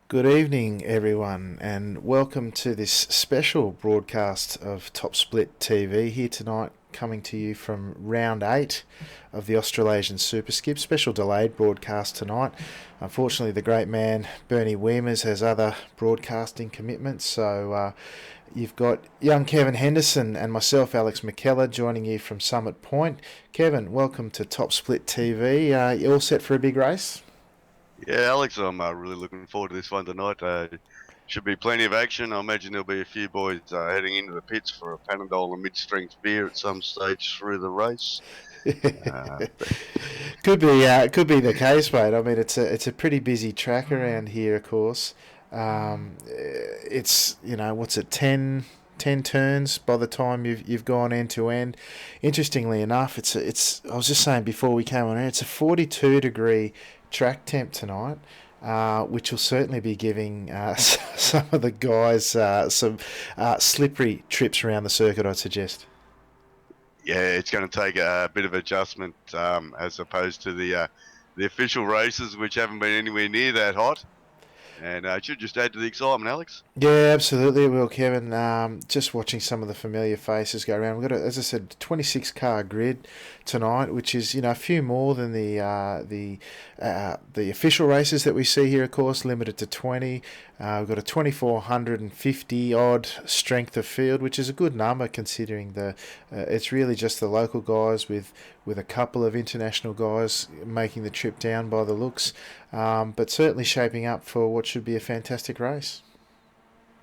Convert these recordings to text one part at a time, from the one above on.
Good evening, everyone, and welcome to this special broadcast of Top Split TV here tonight, coming to you from round 8 of the Australasian Superskips. Special delayed broadcast tonight. Unfortunately, the great man Bernie Weemers has other broadcasting commitments, so you've got young Kevin Henderson and myself, Alex McKellar, joining you from Summit Point. Kevin, welcome to Top Split TV. You all set for a big race? Yeah, Alex, I'm really looking forward to this one tonight. Should be plenty of action. I imagine there'll be a few boys heading into the pits for a Panadol and mid-strength beer at some stage through the race. But Could be the case, mate. I mean, it's a pretty busy track around here, of course. It's what's it, 10 turns by the time you've gone end to end. Interestingly enough, it's I was just saying before we came on air, it's a 42-degree track temp tonight. Which will certainly be giving some of the guys some slippery trips around the circuit, I'd suggest. yeah, it's going to take a bit of adjustment as opposed to the official races, which haven't been anywhere near that hot. And it should just add to the excitement, Alex. Yeah, absolutely, it will, Kevin. Just watching some of the familiar faces go around. We've got, as I said, 26 car grid tonight, which is a few more than the official races that we see here. Of course, limited to 20. We've got a 2,450 odd strength of field, which is a good number considering it's really just the local guys with a couple of international guys making the trip down by the looks, but certainly shaping up for what should be a fantastic race.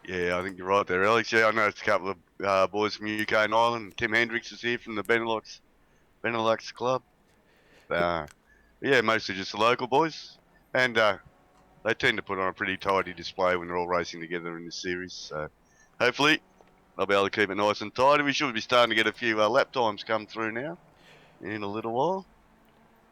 Yeah, I think you're right there, Alex. Yeah, I know it's a couple of boys from UK and Ireland. Tim Hendricks is here from the Benelux Club. Uh, yeah, mostly just the local boys. And they tend to put on a pretty tidy display when they're all racing together in this series. So hopefully they'll be able to keep it nice and tidy. We should be starting to get a few lap times come through now in a little while.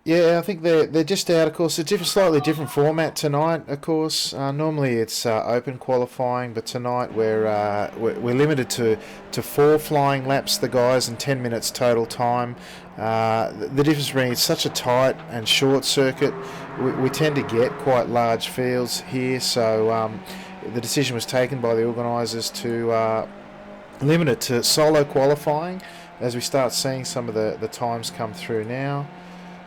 Yeah, I think they're just out. Of course, slightly different format tonight. Of course, normally it's open qualifying, but tonight we're limited to 4 flying laps, the guys, and 10 minutes total time. The difference being it's such a tight and short circuit, we tend to get quite large fields here. So the decision was taken by the organisers to limit it to solo qualifying, as we start seeing some of the times come through now.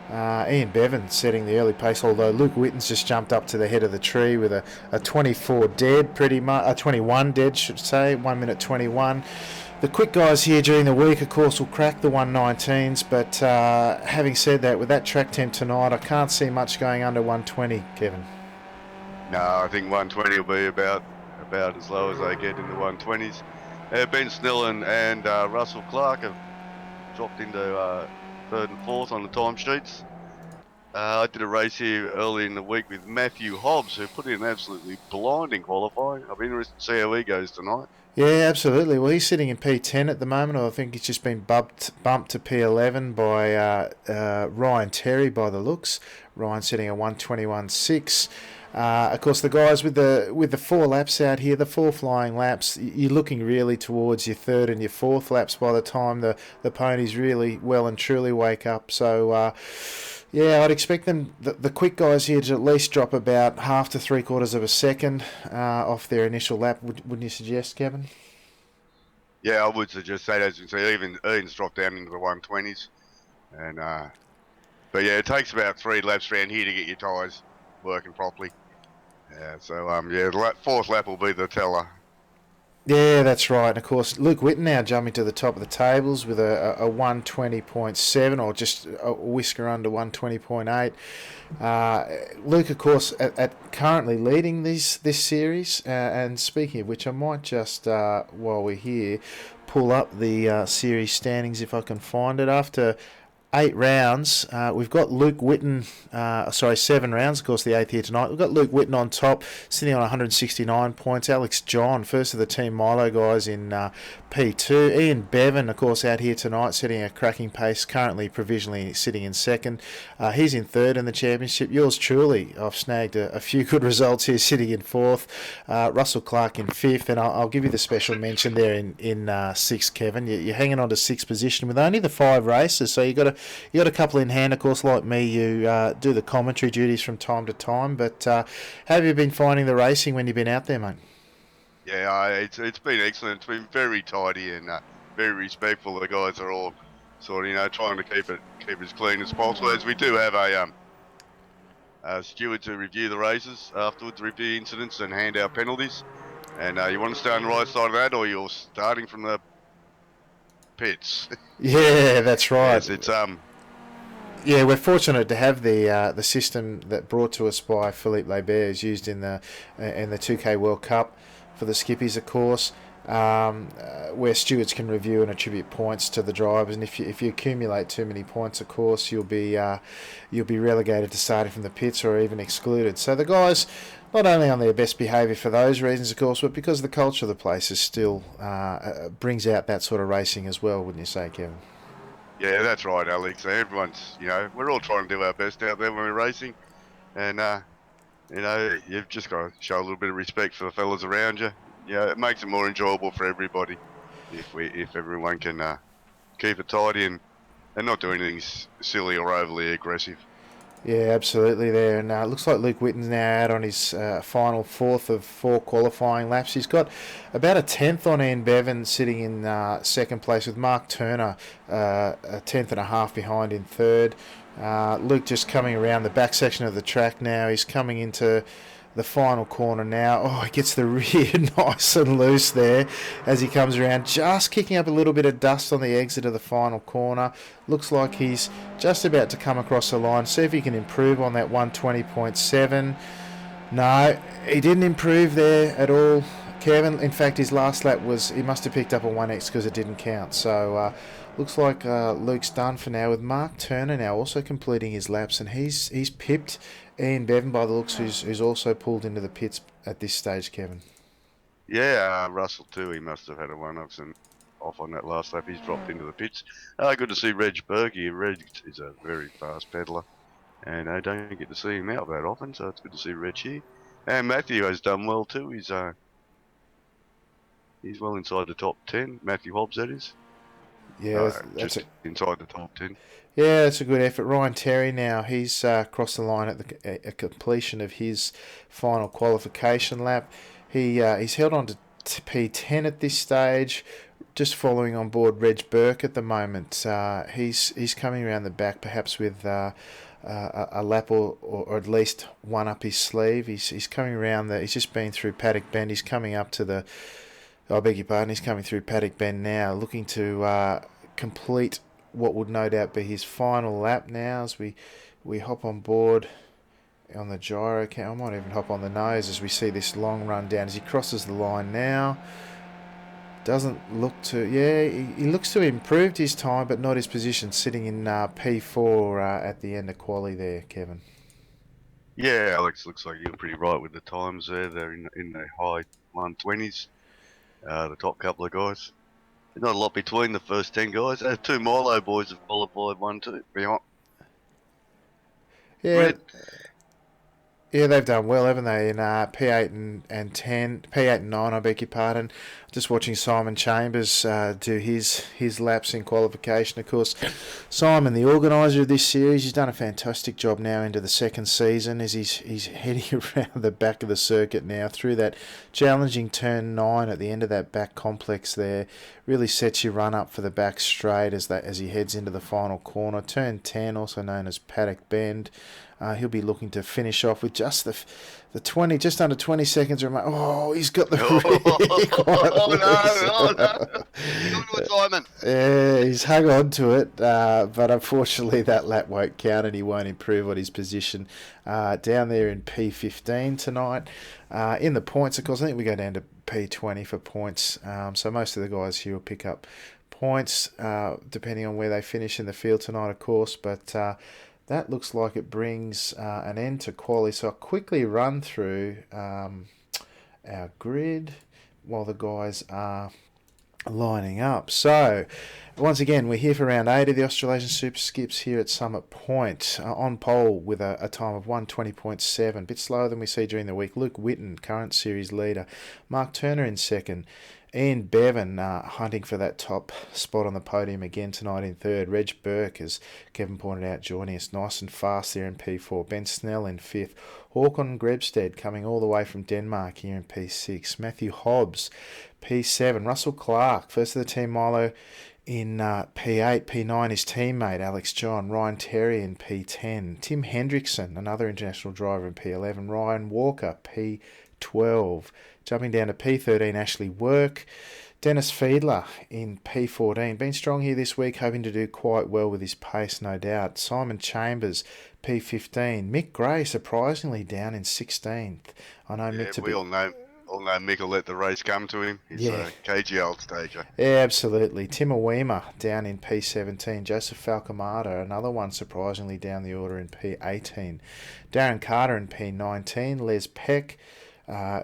Ian Bevan setting the early pace, although Luke Witten's just jumped up to the head of the tree with a 24 dead, pretty much, a 21 dead, should say, 1 minute 21. The quick guys here during the week, of course, will crack the 119s, but having said that, with that track temp tonight, I can't see much going under 120, Kevin. No, I think 120 will be about as low as they get in the 120s. Ben Snell and Russell Clark have dropped into third and fourth on the timesheets. I did a race here early in the week with Matthew Hobbs, who put in an absolutely blinding qualifying. I'll be interested to see how he goes tonight. Yeah, absolutely. Well, he's sitting in P10 at the moment. I think he's just been bumped to P11 by Ryan Terry by the looks. Ryan sitting at 121.6. Of course, the guys with the 4 laps out here, the 4 flying laps, you're looking really towards your third and your fourth laps by the time the ponies really well and truly wake up. So, yeah, I'd expect the quick guys here to at least drop about half to 3/4 of a second off their initial lap. Wouldn't you suggest, Kevin? Yeah, I would suggest that. As you can see, even Ian's dropped down into the 120s. And but yeah, it takes about 3 laps around here to get your tyres working properly. Yeah, so yeah, the fourth lap will be the teller. Yeah, that's right. And of course, Luke Witten now jumping to the top of the tables with a 120.7, or just a whisker under 120.8. Luke, of course, at currently leading this series. And speaking of which, I might just, while we're here, pull up the series standings if I can find it. After 8 rounds, we've got Luke Witten, 7 rounds, of course, the 8th here tonight. We've got Luke Witten on top, sitting on 169 points. Alex John, first of the Team Milo guys, in P2. Ian Bevan, of course, out here tonight, setting a cracking pace, currently provisionally sitting in second. He's in third in the championship. Yours truly, I've snagged a few good results here, sitting in fourth. Russell Clark in fifth, and I'll give you the special mention there in sixth, Kevin. You're hanging on to sixth position with only the 5 races, so you've got You got a couple in hand, of course, like me. You do the commentary duties from time to time. But how have you been finding the racing when you've been out there, mate? Yeah, it's been excellent. It's been very tidy and very respectful. The guys are all sort of trying to keep as clean as possible. As we do have a steward to review the races afterwards, review incidents and hand out penalties. And you want to stay on the right side of that, or you're starting from the pits. Yeah, that's right. Yes, it's Yeah, we're fortunate to have the system that brought to us by Philippe Labert is used in the 2K World Cup for the skippies, of course, where stewards can review and attribute points to the drivers. And if you accumulate too many points, of course, you'll be relegated to starting from the pits or even excluded. So the guys, not only on their best behaviour for those reasons, of course, but because the culture of the place is still brings out that sort of racing as well, wouldn't you say, Kevin? Yeah, that's right, Alex. Everyone's, we're all trying to do our best out there when we're racing, and you've just got to show a little bit of respect for the fellas around you. Yeah, it makes it more enjoyable for everybody if everyone can keep it tidy and not do anything silly or overly aggressive. Yeah, absolutely there. And it looks like Luke Whitten's now out on his final fourth of 4 qualifying laps. He's got about a tenth on Ian Bevan sitting in second place with Mark Turner a tenth and a half behind in third. Luke just coming around the back section of the track now. He's coming into the final corner now. Oh, he gets the rear nice and loose there as he comes around, just kicking up a little bit of dust on the exit of the final corner. Looks like he's just about to come across the line. See if he can improve on that 120.7. No, he didn't improve there at all, Kevin. In fact, his last lap he must have picked up a 1x because it didn't count. So looks like Luke's done for now, with Mark Turner now also completing his laps, and he's pipped Ian Bevan by the looks, who's also pulled into the pits at this stage, Kevin. Yeah, Russell too. He must have had a one-off and off on that last lap. He's dropped into the pits. Good to see Reg Burke here. Reg is a very fast peddler, and I don't get to see him out that often, so it's good to see Reg here. And Matthew has done well too. He's well inside the top 10. Matthew Hobbs, that is. Yeah, Just inside the top 10. Yeah, that's a good effort. Ryan Terry now, he's crossed the line at the completion of his final qualification lap. He's held on to P10 at this stage, just following on board Reg Burke at the moment. He's coming around the back, perhaps with a lap or at least one up his sleeve. He's coming around he's just been through Paddock Bend. He's coming up to the, I beg your pardon, he's coming through Paddock Bend now, looking to complete what would no doubt be his final lap now as we hop on board on the gyro cam. I might even hop on the nose as we see this long run down as he crosses the line now. Doesn't look to, he looks to have improved his time, but not his position, sitting in P4 at the end of quali there, Kevin. Yeah, Alex, looks like you're pretty right with the times there. They're in the high 120s, the top couple of guys. There's not a lot between the first 10 guys. 2 Milo boys have qualified 1-2 behind. Yeah. Red. Yeah, they've done well, haven't they? In P8 and 10, P8 and 9, I beg your pardon. Just watching Simon Chambers do his laps in qualification. Of course, Simon, the organiser of this series, he's done a fantastic job now into the second season as he's heading around the back of the circuit now through that challenging turn 9 at the end of that back complex there. Really sets your run up for the back straight as he heads into the final corner. Turn 10, also known as Paddock Bend. He'll be looking to finish off with just the 20, just under 20 seconds. Oh, he's got the Simon. Yeah, he's hung on to it, but unfortunately that lap won't count and he won't improve on his position down there in P15 tonight. In the points, of course, I think we go down to P20 for points. So most of the guys here will pick up points depending on where they finish in the field tonight, of course, but that looks like it brings an end to quali. So I'll quickly run through our grid while the guys are lining up. So once again, we're here for round 8 of the Australasian Superskips here at Summit Point. On pole with a time of 120.7, a bit slower than we see during the week. Luke Whitten, current series leader. Mark Turner in second. Ian Bevan hunting for that top spot on the podium again tonight in third. Reg Burke, as Kevin pointed out, joining us nice and fast there in P4. Ben Snell in fifth. Håkon Grebsted coming all the way from Denmark here in P6. Matthew Hobbs, P7. Russell Clark, first of the team Milo in P8. P9 his teammate Alex John. Ryan Terry in P10. Tim Hendrickson, another international driver in P11. Ryan Walker, P12. Jumping down to P13, Ashley Work. Dennis Fiedler in P14. Been strong here this week, hoping to do quite well with his pace, no doubt. Simon Chambers, P15. Mick Gray, surprisingly, down in 16th. I know Mick to we be... all know Mick will let the race come to him. He's a KGL stager. Yeah, absolutely. Tim Awema down in P17. Joseph Falcamata, another one surprisingly down the order in P18. Darren Carter in P19. Les Peck,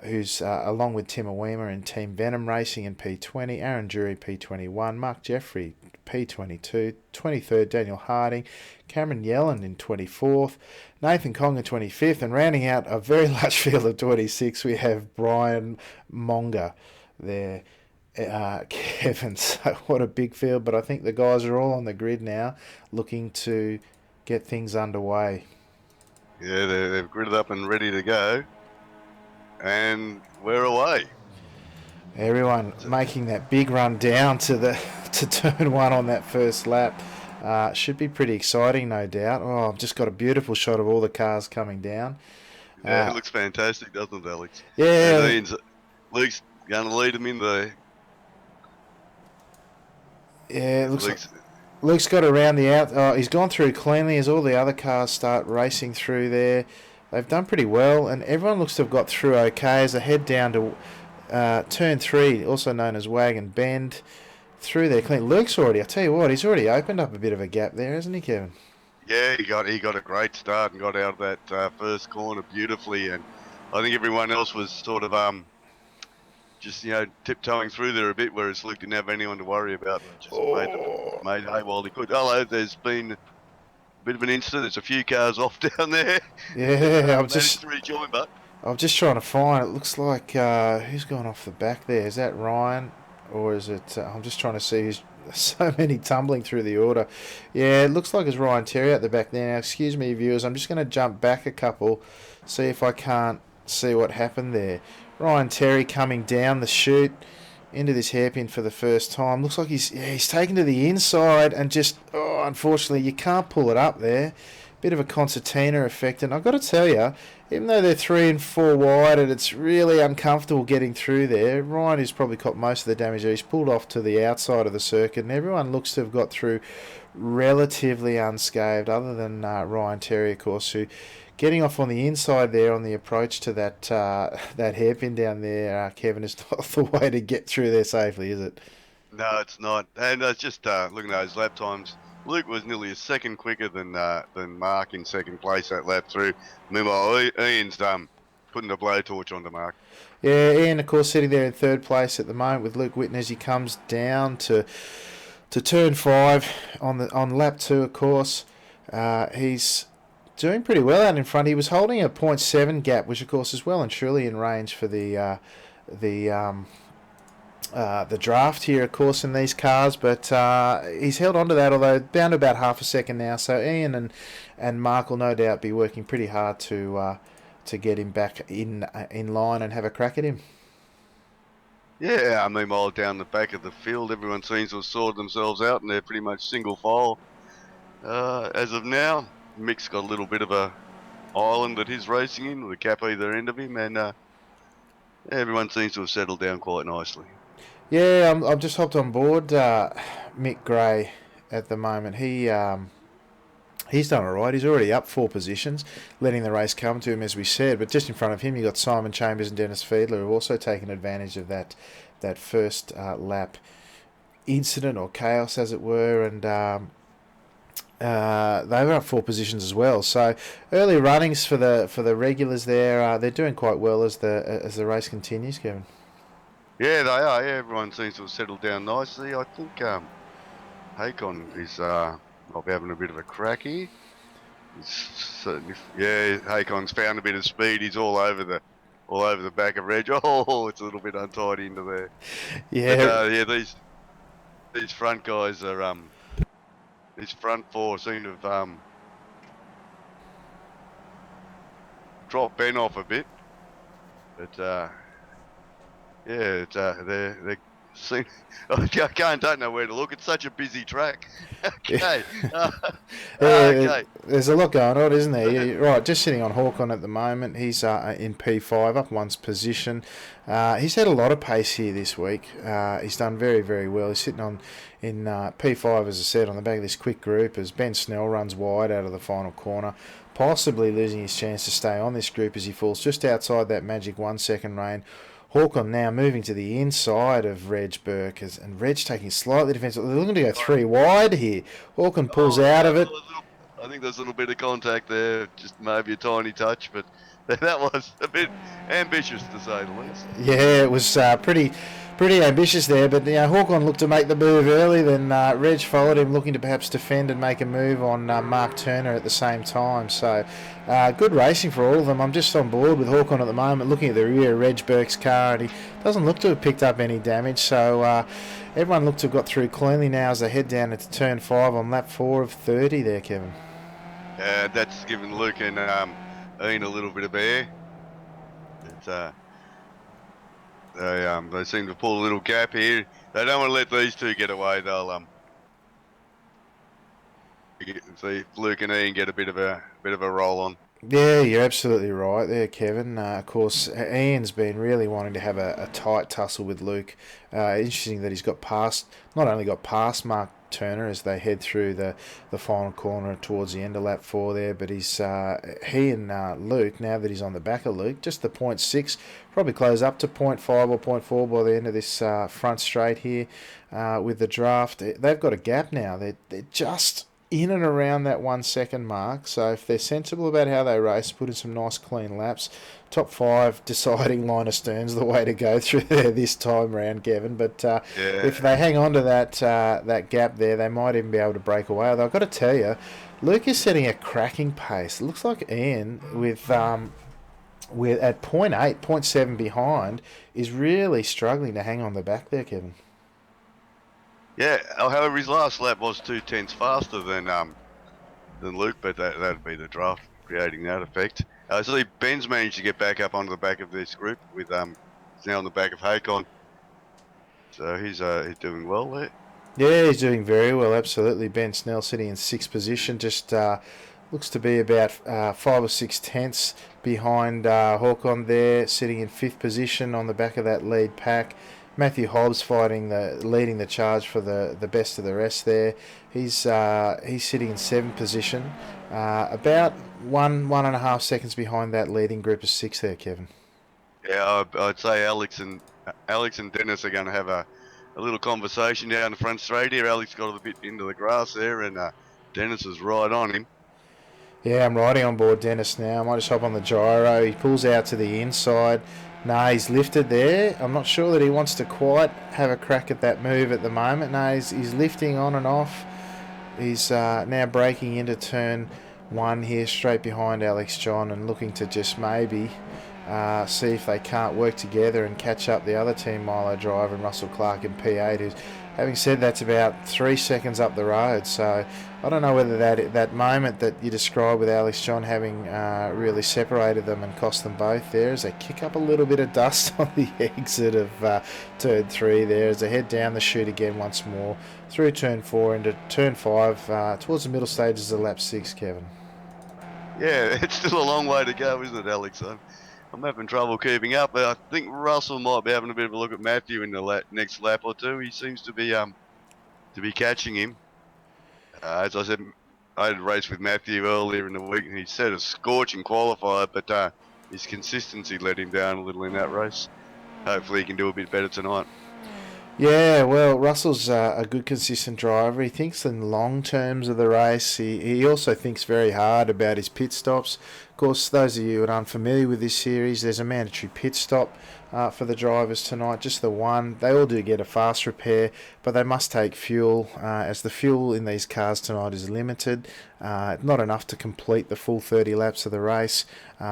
who's along with Tim Awema in Team Venom Racing in P20. Aaron Jury, P21. Mark Jeffrey, P22. 23rd, Daniel Harding. Cameron Yellen in 24th. Nathan Kong in 25th. And rounding out a very large field of 26, we have Brian Monga there. Kevin, so what a big field. But I think the guys are all on the grid now looking to get things underway. Yeah, they've gridded up and ready to go. And we're away. Everyone making that big run down to turn one on that first lap. Should be pretty exciting, no doubt. Oh, I've just got a beautiful shot of all the cars coming down. Yeah, it looks fantastic, doesn't it, Alex? Yeah. Luke's going to lead them in the... Yeah, it looks like Luke's got around the out. Oh, he's gone through cleanly as all the other cars start racing through there. They've done pretty well, and everyone looks to have got through okay as they head down to turn 3, also known as Wagon Bend. Through there clean. Luke's already, I tell you what, he's already opened up a bit of a gap there, hasn't he, Kevin? Yeah, he got a great start and got out of that first corner beautifully, and I think everyone else was sort of just tiptoeing through there a bit, whereas Luke didn't have anyone to worry about. Just made hay while he could. Hello, there's been a bit of an incident. There's a few cars off down there. Yeah, I'm just to rejoin, but I'm just trying to find. It looks like who's gone off the back there? Is that Ryan? Or is it... I'm just trying to see who's... So many tumbling through the order. Yeah, it looks like it's Ryan Terry at the back there. Now, excuse me, viewers. I'm just going to jump back a couple, see if I can't see what happened there. Ryan Terry coming down the chute into this hairpin for the first time. Looks like he's taken to the inside and just... Oh, unfortunately, you can't pull it up there. Bit of a concertina effect. And I've got to tell you, even though they're 3 and 4 wide and it's really uncomfortable getting through there, Ryan has probably caught most of the damage. He's pulled off to the outside of the circuit and everyone looks to have got through relatively unscathed, other than Ryan Terry, of course, who getting off on the inside there on the approach to that hairpin down there, Kevin, is not the way to get through there safely, is it? No, it's not. And just looking at those lap times, Luke was nearly a second quicker than Mark in second place that lap through. Meanwhile, Ian's putting the blowtorch on the Mark. Yeah, Ian, of course, sitting there in third place at the moment with Luke Whitten as he comes down to turn 5 on lap 2, of course. He's doing pretty well out in front. He was holding a 0.7 gap, which, of course, is well and truly in range for the draft here, of course, in these cars, but he's held on to that, although down to about half a second now. So Ian and Mark will no doubt be working pretty hard to get him back in line and have a crack at him. Yeah, meanwhile, down the back of the field, everyone seems to have sorted themselves out, and they're pretty much single file as of now. Mick's got a little bit of a island that he's racing in with a gap either end of him, and everyone seems to have settled down quite nicely. Yeah, I've just hopped on board Mick Gray at the moment. He's done all right. He's already up 4 positions, letting the race come to him, as we said. But just in front of him, you've got Simon Chambers and Dennis Fiedler, who've also taken advantage of that first lap incident or chaos, as it were, and they were up 4 positions as well. So early runnings for the regulars there. They're doing quite well as the race continues, Kevin. Yeah, they are. Yeah, everyone seems to have settled down nicely. I think Hakon is might be having a bit of a crack here. Hakon's found a bit of speed. He's all over all over the back of Reg. Oh, it's a little bit untidy into there. But Yeah, yeah, these front guys are these front four seem to have dropped Ben off a bit. But yeah, it's they seem don't know where to look. It's such a busy track. Okay, yeah, okay. there's a lot going on, isn't there? Yeah, right, just sitting on Hawkon at the moment. He's in P5, up one's position. He's had a lot of pace here this week. He's done very, very well. He's sitting on in P5, as I said, on the back of this quick group as Ben Snell runs wide out of the final corner, possibly losing his chance to stay on this group as he falls just outside that magic 1 second rein. Hawkon now moving to the inside of Reg Burke, and Reg taking slightly defensive. They're looking to go 3 wide here. Hawkon pulls out of it. I think there's a little bit of contact there, just maybe a tiny touch, but that was a bit ambitious to say the least. Yeah, it was pretty ambitious there, but Hawkon looked to make the move early, then Reg followed him, looking to perhaps defend and make a move on Mark Turner at the same time. So good racing for all of them. I'm just on board with Hawkon at the moment, looking at the rear of Reg Burke's car, and he doesn't look to have picked up any damage. So everyone looked to have got through cleanly now as they head down into turn 5 on lap 4 of 30 there, Kevin. That's given Luke and Ian a little bit of air. It's, they seem to pull a little gap here. They don't want to let these two get away. They'll see if Luke and Ian get a bit of a roll on. Yeah, you're absolutely right there, Kevin. Of course, Ian's been really wanting to have a tight tussle with Luke. Interesting that he's not only got past Mark Turner as they head through the final corner towards the end of lap 4 there, but he and Luke, now that he's on the back of Luke, just the 0.6, probably close up to 0.5 or 0.4 by the end of this front straight here with the draft. They've got a gap now. They're just in and around that 1 second mark, so if they're sensible about how they race, put in some nice clean laps, top 5 deciding line of stern's the way to go through there this time round, Kevin. But if they hang on to that gap there, they might even be able to break away. Although I've got to tell you, Luke is setting a cracking pace. It looks like Ian with at 0.8, 0.7 behind is really struggling to hang on the back there, Kevin. Yeah, however, his last lap was 2/10 faster than Luke, but that'd be the draft creating that effect. So Ben's managed to get back up onto the back of this group with he's now on the back of Hakon. So he's doing well there. Yeah, he's doing very well, absolutely. Ben Snell sitting in 6th position, just looks to be about 5 or 6 tenths behind Hawkon there, sitting in 5th position on the back of that lead pack. Matthew Hobbs leading the charge for the best of the rest there. He's sitting in 7th position, about 1.5 seconds behind that leading group of 6 there, Kevin. Yeah, I'd say Alex and Dennis are going to have a little conversation down the front straight here. Alex got a bit into the grass there, and Dennis is right on him. Yeah, I'm riding on board Dennis now. I might just hop on the gyro. He pulls out to the inside. No, he's lifted there. I'm not sure that he wants to quite have a crack at that move at the moment. No, he's lifting on and off. He's now breaking into turn 1 here, straight behind Alex John, and looking to just maybe see if they can't work together and catch up the other Team Milo driver and Russell Clark in P8, who's, having said, that's about 3 seconds up the road. So I don't know whether that moment that you described with Alex John having really separated them and cost them both there, as they kick up a little bit of dust on the exit of turn 3 there, as they head down the chute again once more through turn 4 into turn 5 towards the middle stages of lap 6, Kevin. Yeah, it's still a long way to go, isn't it, Alex? I'm having trouble keeping up, but I think Russell might be having a bit of a look at Matthew in the next lap or two. He seems to be catching him. As I said, I had a race with Matthew earlier in the week, and he set a scorching qualifier, but his consistency let him down a little in that race. Hopefully he can do a bit better tonight. Yeah, well, Russell's a good, consistent driver. He thinks in long terms of the race. He also thinks very hard about his pit stops. Of course, those of you who are unfamiliar with this series, there's a mandatory pit stop for the drivers tonight, just the one. They all do get a fast repair, but they must take fuel, as the fuel in these cars tonight is limited. Not enough to complete the full 30 laps of the race,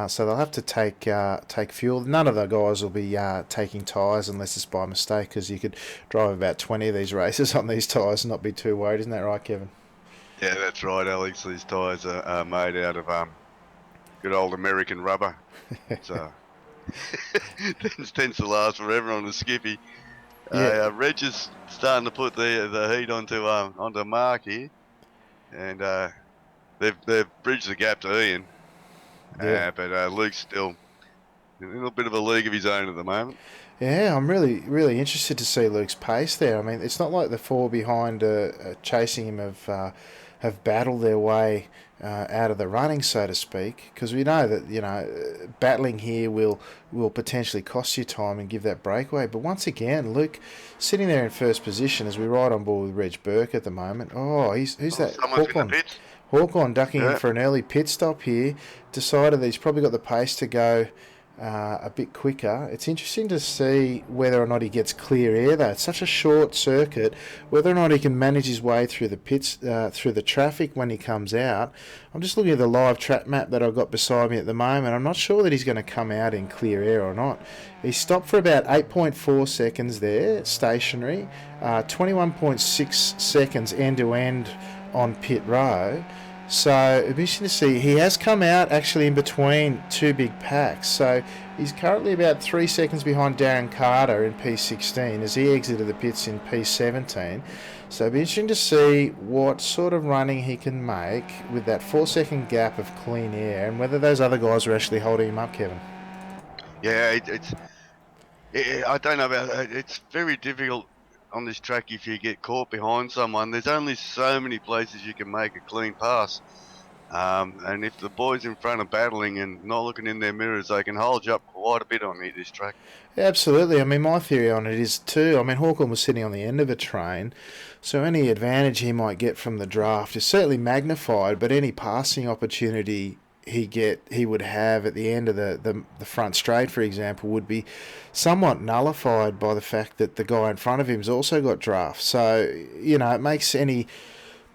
so they'll have to take fuel. None of the guys will be taking tyres unless it's by mistake, because you could drive about 20 of these races on these tyres and not be too worried. Isn't that right, Kevin? Yeah, that's right, Alex. These tyres are made out of good old American rubber. So tends to last forever on the Skippy. Yeah, Reg is starting to put the heat onto Mark here, and they've bridged the gap to Ian. yeah. But Luke's still in a little bit of a league of his own at the moment. Yeah, I'm really, really interested to see Luke's pace there. I mean, it's not like the four behind chasing him have battled their way out of the running, so to speak, because we know that battling here will potentially cost you time and give that breakaway. But once again, Luke sitting there in first position as we ride on board with Reg Burke at the moment. Oh, who's that? Someone's in the pits. Hawkon ducking in Yeah. for an early pit stop here. Decided that he's probably got the pace to go a bit quicker. It's interesting to see whether or not he gets clear air though. It's such a short circuit, whether or not he can manage his way through the pits, through the traffic when he comes out. I'm just looking at the live track map that I've got beside me at the moment. I'm not sure that he's going to come out in clear air or not. He stopped for about 8.4 seconds there, stationary, 21.6 seconds end to end on pit row. So it'd be interesting to see. He has come out actually in between two big packs. So he's currently about 3 seconds behind Darren Carter in P16 as he exited the pits in P17. So it'd be interesting to see what sort of running he can make with that 4 second gap of clean air and whether those other guys are actually holding him up, Kevin. Yeah, I don't know about it. It's very difficult on this track if you get caught behind someone. There's only so many places you can make a clean pass. And if the boys in front are battling and not looking in their mirrors, they can hold you up quite a bit on this track. Absolutely. I mean, my theory on it is too. I mean, Hawkon was sitting on the end of a train, so any advantage he might get from the draft is certainly magnified. But any passing opportunity he would have at the end of the front straight, for example, would be somewhat nullified by the fact that the guy in front of him's also got draft. So it makes any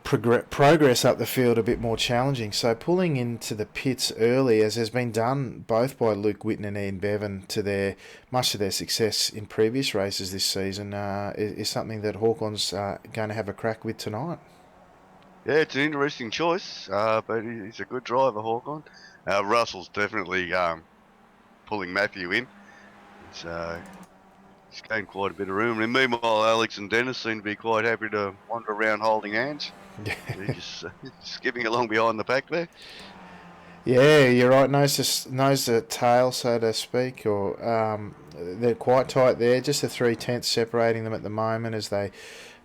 progress up the field a bit more challenging. So pulling into the pits early, as has been done both by Luke Whitten and Ian Bevan to much of their success in previous races this season, is something that Hawkon's going to have a crack with tonight. Yeah, it's an interesting choice, but he's a good driver, Hawkon. Russell's definitely pulling Matthew in. He's gained quite a bit of room. And meanwhile, Alex and Dennis seem to be quite happy to wander around holding hands. They're just skipping along behind the pack there. Yeah, you're right. Nose to tail, so to speak, or they're quite tight there. Just the 3/10 separating them at the moment as they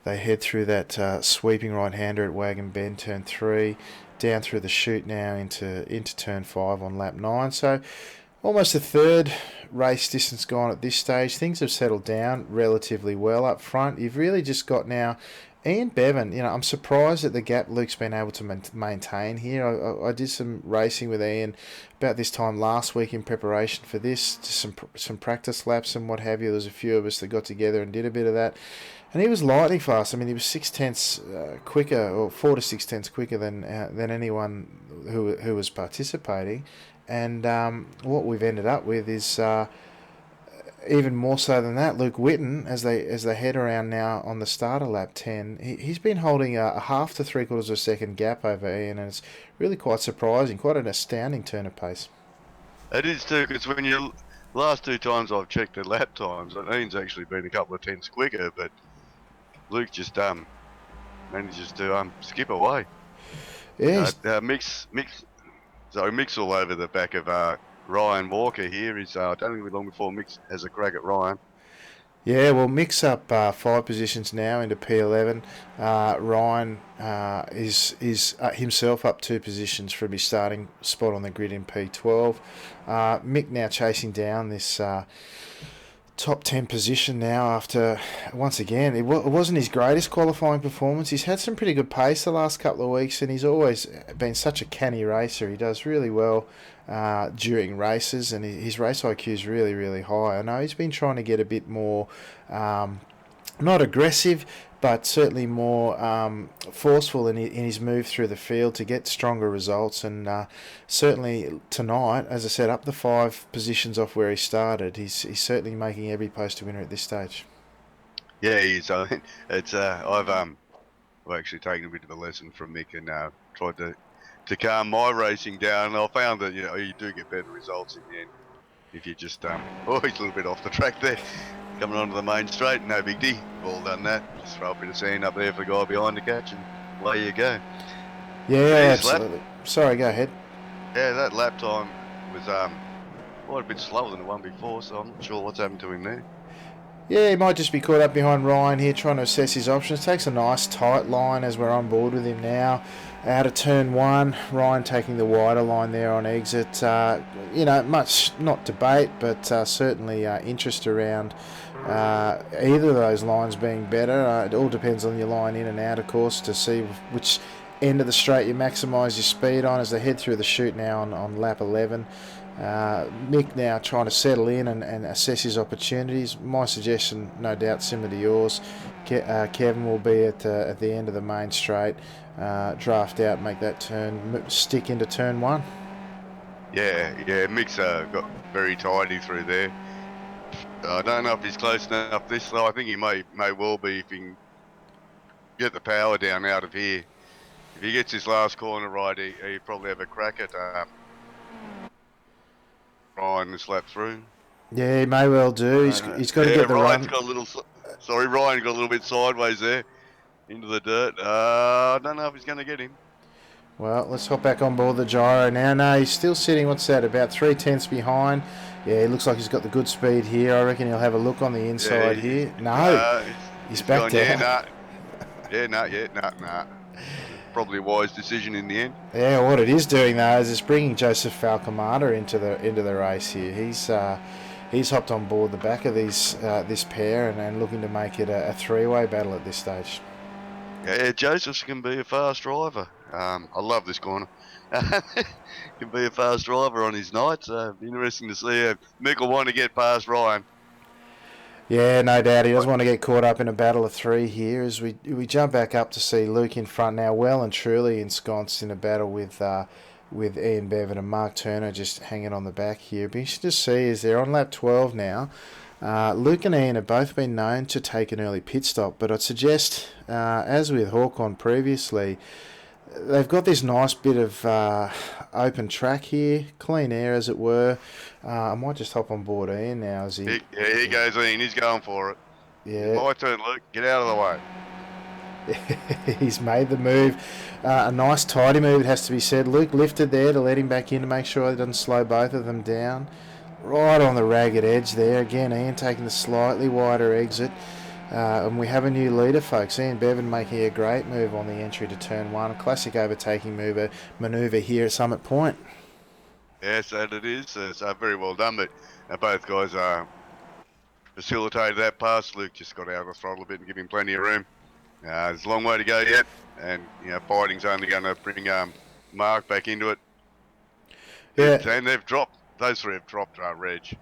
head through that sweeping right-hander at Wagon Bend, turn 3, down through the chute now into turn 5 on lap 9. So almost a third race distance gone at this stage. Things have settled down relatively well up front. You've really just got now Ian Bevan. I'm surprised at the gap Luke's been able to maintain here. I did some racing with Ian about this time last week in preparation for this, just some practice laps and what have you. There was a few of us that got together and did a bit of that. And he was lightning fast. I mean, he was 6/10 quicker, or 4 to 6/10 quicker than anyone who was participating. And what we've ended up with is even more so than that. Luke Whitten, as they head around now on the start of lap 10, he's been holding a half to 3/4 of a second gap over Ian, and it's really quite surprising, quite an astounding turn of pace. It is too, because when you last 2 times I've checked the lap times, Ian's actually been a couple of tenths quicker, but Luke just manages to skip away. Yeah, Mix all over the back of Ryan Walker here. I don't think it'll be long before Mix has a crack at Ryan. Yeah, well, mix up 5 positions now into P11. Ryan is himself up 2 positions from his starting spot on the grid in P12. Mick now chasing down this top 10 position now after, once again, it wasn't his greatest qualifying performance. He's had some pretty good pace the last couple of weeks, and he's always been such a canny racer. He does really well during races, and his race IQ is really, really high. I know he's been trying to get a bit more, not aggressive, but certainly more forceful in his move through the field to get stronger results. And certainly tonight, as I said, up the 5 positions off where he started, he's certainly making every post a winner at this stage. Yeah, he's. It's. I've actually taken a bit of a lesson from Mick and tried to calm my racing down. And I found that you do get better results in the end if you just oh, he's a little bit off the track there. Coming onto the main straight, no big D. We've all done that. Just throw a bit of sand up there for the guy behind to catch, and away you go. Yeah, His lap, absolutely. Sorry, go ahead. yeah, that lap time was quite a bit slower than the one before, so I'm not sure what's happened to him there. Yeah, he might just be caught up behind Ryan here trying to assess his options. Takes a nice tight line as we're on board with him now. Out of turn 1, Ryan taking the wider line there on exit. Much not debate, but certainly interest around either of those lines being better. It all depends on your line in and out, of course, to see which end of the straight you maximise your speed on as they head through the chute now on lap 11. Mick now trying to settle in and assess his opportunities. My suggestion, no doubt, similar to yours. Kevin will be at the end of the main straight, draft out, make that turn, stick into turn 1. Yeah, Mick's got very tidy through there. I don't know if he's close enough this though. I think he may well be if he can get the power down out of here. If he gets his last corner right, he probably have a crack at Ryan this lap through. Yeah, he may well do. He's got to get the Ryan's run. got a little. Sorry, Ryan got a little bit sideways there into the dirt. I don't know if he's going to get him. Well, let's hop back on board the gyro now. No, he's still sitting, what's that, about 3/10 behind. Yeah, it looks like he's got the good speed here. I reckon he'll have a look on the inside here. No, he's back gone, down. Nah. Probably a wise decision in the end. Yeah, what it is doing though is it's bringing Joseph Falcomata into the race here. He's hopped on board the back of this pair and looking to make it a 3-way battle at this stage. Yeah, Joseph's can be a fast driver. I love this corner. Can be a fast driver on his nights. Interesting to see. Mick will want to get past Ryan. Yeah, no doubt. He doesn't want to get caught up in a battle of 3 here as we jump back up to see Luke in front now, well and truly ensconced in a battle with Ian Bevan and Mark Turner just hanging on the back here. It'll be interesting to see as they're on lap 12 now. Luke and Ian have both been known to take an early pit stop, but I'd suggest, as with Hawkon previously, they've got this nice bit of open track here, clean air as it were. I might just hop on board Ian now as Here goes Ian. He's going for it. Yeah. My turn, Luke. Get out of the way. He's made the move. A nice tidy move, it has to be said. Luke lifted there to let him back in to make sure he doesn't slow both of them down. Right on the ragged edge there. Again, Ian taking the slightly wider exit. And we have a new leader, folks. Ian Bevan making a great move on the entry to turn 1. Classic overtaking manoeuvre here at Summit Point. Yes, that it is. So very well done. But both guys facilitated that pass. Luke just got out of the throttle a bit and give him plenty of room. There's a long way to go yet. And, fighting's only going to bring Mark back into it. Yeah. And those 3 have dropped Reg.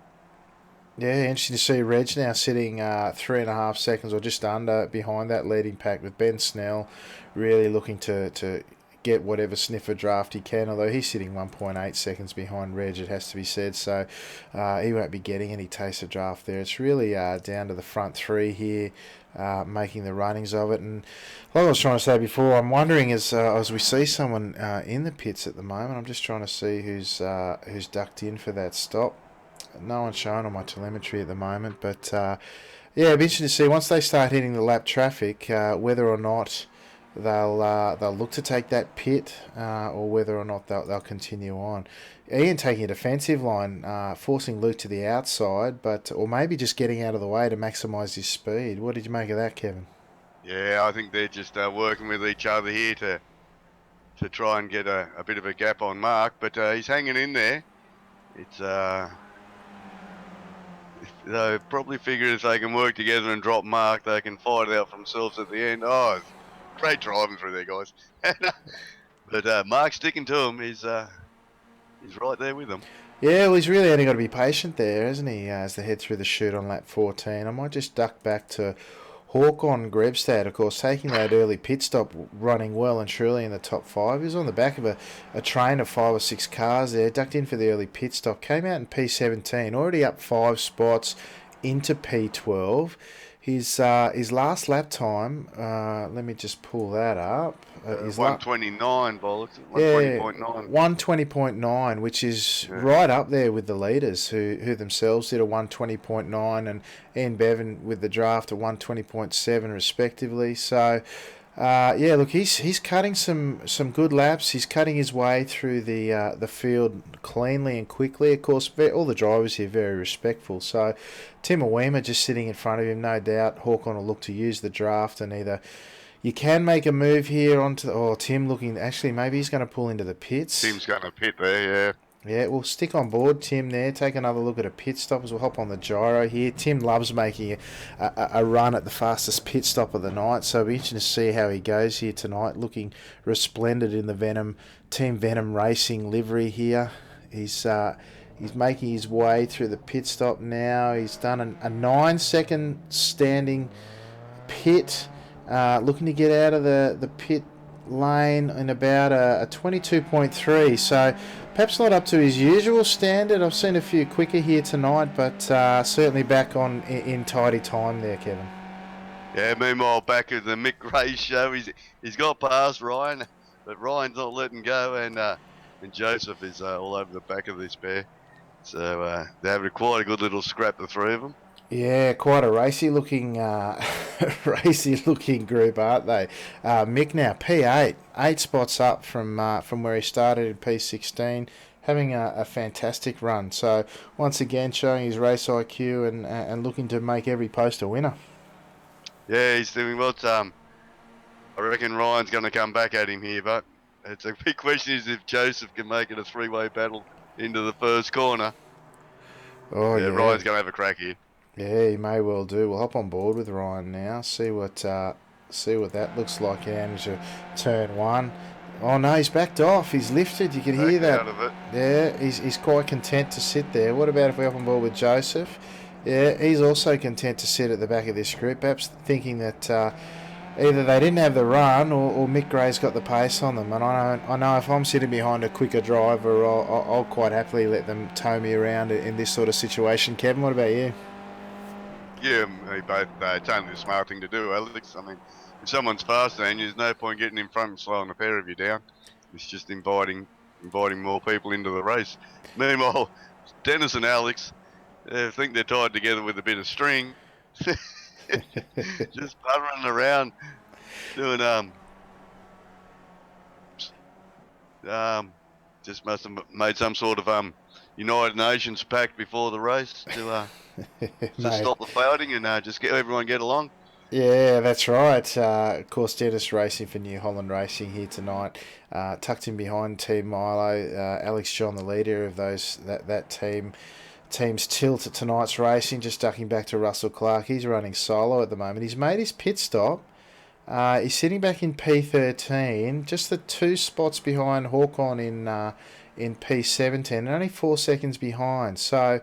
Yeah, interesting to see Reg now sitting 3.5 seconds or just under behind that leading pack with Ben Snell really looking to get whatever sniffer draft he can, although he's sitting 1.8 seconds behind Reg, it has to be said, so he won't be getting any taste of draft there. It's really down to the front 3 here making the runnings of it. And like I was trying to say before, I'm wondering as we see someone in the pits at the moment, I'm just trying to see who's ducked in for that stop. No one's showing on my telemetry at the moment, but yeah, it'll be interesting to see once they start hitting the lap traffic whether or not they'll look to take that pit or whether or not they'll continue on. Ian taking a defensive line, forcing Luke to the outside, or maybe just getting out of the way to maximise his speed. What did you make of that, Kevin? Yeah, I think they're just working with each other here to try and get a bit of a gap on Mark, but he's hanging in there. It's They probably figure if they can work together and drop Mark, they can fight it out for themselves at the end. Oh, great driving through there, guys. But Mark's sticking to him. He's right there with them. Yeah, well, he's really only got to be patient there, hasn't he, as they head through the chute on lap 14. I might just duck back to Håkon Grebstad, of course, taking that early pit stop, running well and truly in the top five. He was on the back of a train of 5 or 6 cars there, ducked in for the early pit stop, came out in P17, already up 5 spots into P12. His last lap time, let me just pull that up. His 129, bollocks. yeah, 120.9. 120.9, which is Yeah. right up there with the leaders who themselves did a 120.9, and Ian Bevan with the draft a 120.7 respectively. So, yeah, look, he's cutting some good laps. He's cutting his way through the field cleanly and quickly. Of course, all the drivers here very respectful. So, Tim Awema just sitting in front of him, no doubt. Hawkon will look to use the draft and either. You can make a move here onto. Oh, Tim looking. Actually, maybe he's going to pull into the pits. Tim's going to pit there, Yeah, we'll stick on board Tim there. Take another look at a pit stop as we'll hop on the gyro here. Tim loves making a run at the fastest pit stop of the night, so it'll be interesting to see how he goes here tonight. Looking resplendent in the Team Venom Racing livery here. He's making his way through the pit stop now. He's done a 9-second standing pit. Looking to get out of the pit lane in about a 22.3, so perhaps not up to his usual standard. I've seen a few quicker here tonight, but certainly back on in tidy time there, Kevin. Yeah, meanwhile, back at the Mick Gray show, he's got past Ryan, but Ryan's not letting go, and Joseph is all over the back of this pair. So they're having quite a good little scrap, the three of them. Yeah, quite a racy looking group, aren't they? Mick now P8, 8 spots up from where he started in P16, having a fantastic run. So once again showing his race IQ and looking to make every post a winner. Yeah, he's doing well. I reckon Ryan's going to come back at him here, but it's a big question is if Joseph can make it a three-way battle into the first corner. Oh yeah, Ryan's going to have a crack here. Yeah, he may well do. We'll hop on board with Ryan now. See what that looks like. Into turn 1. Oh no, he's backed off. He's lifted. You can hear that. Out of it. Yeah, he's quite content to sit there. What about if we hop on board with Joseph? Yeah, he's also content to sit at the back of this group, perhaps thinking that either they didn't have the run or Mick Gray's got the pace on them. And I know if I'm sitting behind a quicker driver, I'll quite happily let them tow me around in this sort of situation. Kevin, what about you? Yeah, they both. It's only the smart thing to do, Alex. I mean, if someone's faster than you, there's no point getting in front and slowing a pair of you down. It's just inviting more people into the race. Meanwhile, Dennis and Alex think they're tied together with a bit of string, just buttering around, doing just must have made some sort of United Nations pact before the race to stop the fighting and just get everyone get along. Yeah, that's right. Of course, Dennis racing for New Holland Racing here tonight. Tucked in behind Team Milo, Alex John, the leader of that team's tilt at tonight's racing. Just ducking back to Russell Clark. He's running solo at the moment. He's made his pit stop. He's sitting back in P13, just the 2 spots behind Håkon in P17, and only 4 seconds behind. So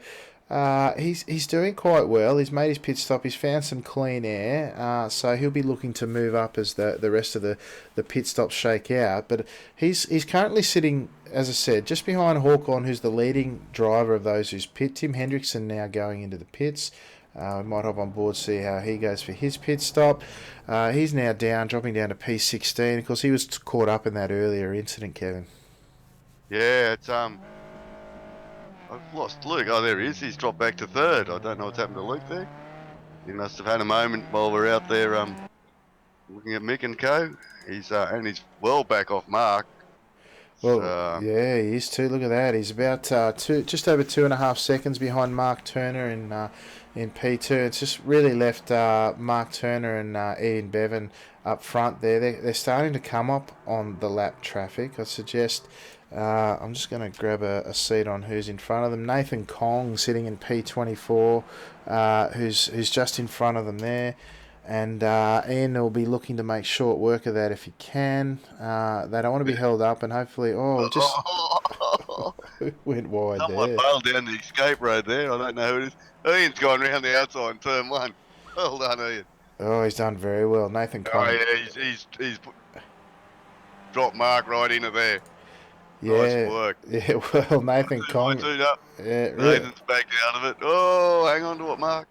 he's doing quite well. He's made his pit stop. He's found some clean air. So he'll be looking to move up as the rest of the pit stops shake out. But he's currently sitting, as I said, just behind Håkon, who's the leading driver of those who's pit. Tim Hendrickson now going into the pits. We might hop on board, see how he goes for his pit stop. He's now dropping down to P16. Of course, he was caught up in that earlier incident, Kevin. Yeah, it's I've lost Luke. Oh, there he is. He's dropped back to 3rd. I don't know what's happened to Luke there. He must have had a moment while we're out there looking at Mick and co. He's well back off Mark. Well, yeah, he is too. Look at that. He's about just over 2.5 seconds behind Mark Turner in P2. It's just really left Mark Turner and Ian Bevan up front there. They're starting to come up on the lap traffic. I suggest I'm just going to grab a seat on who's in front of them. Nathan Kong sitting in P24, who's just in front of them there. And Ian will be looking to make short work of that if he can. They don't want to be held up, and hopefully, just went wide Someone there. bailed down the escape road there. I don't know who it is. Ian's gone round the outside in turn 1. Well done, Ian. Oh, he's done very well. Nathan Oh Kong. yeah, he's dropped Mark right into there. Nice Yeah, work. yeah. Well, Nathan Kong. Up. Yeah, Nathan's backed out of it. Oh, hang on to it, Mark.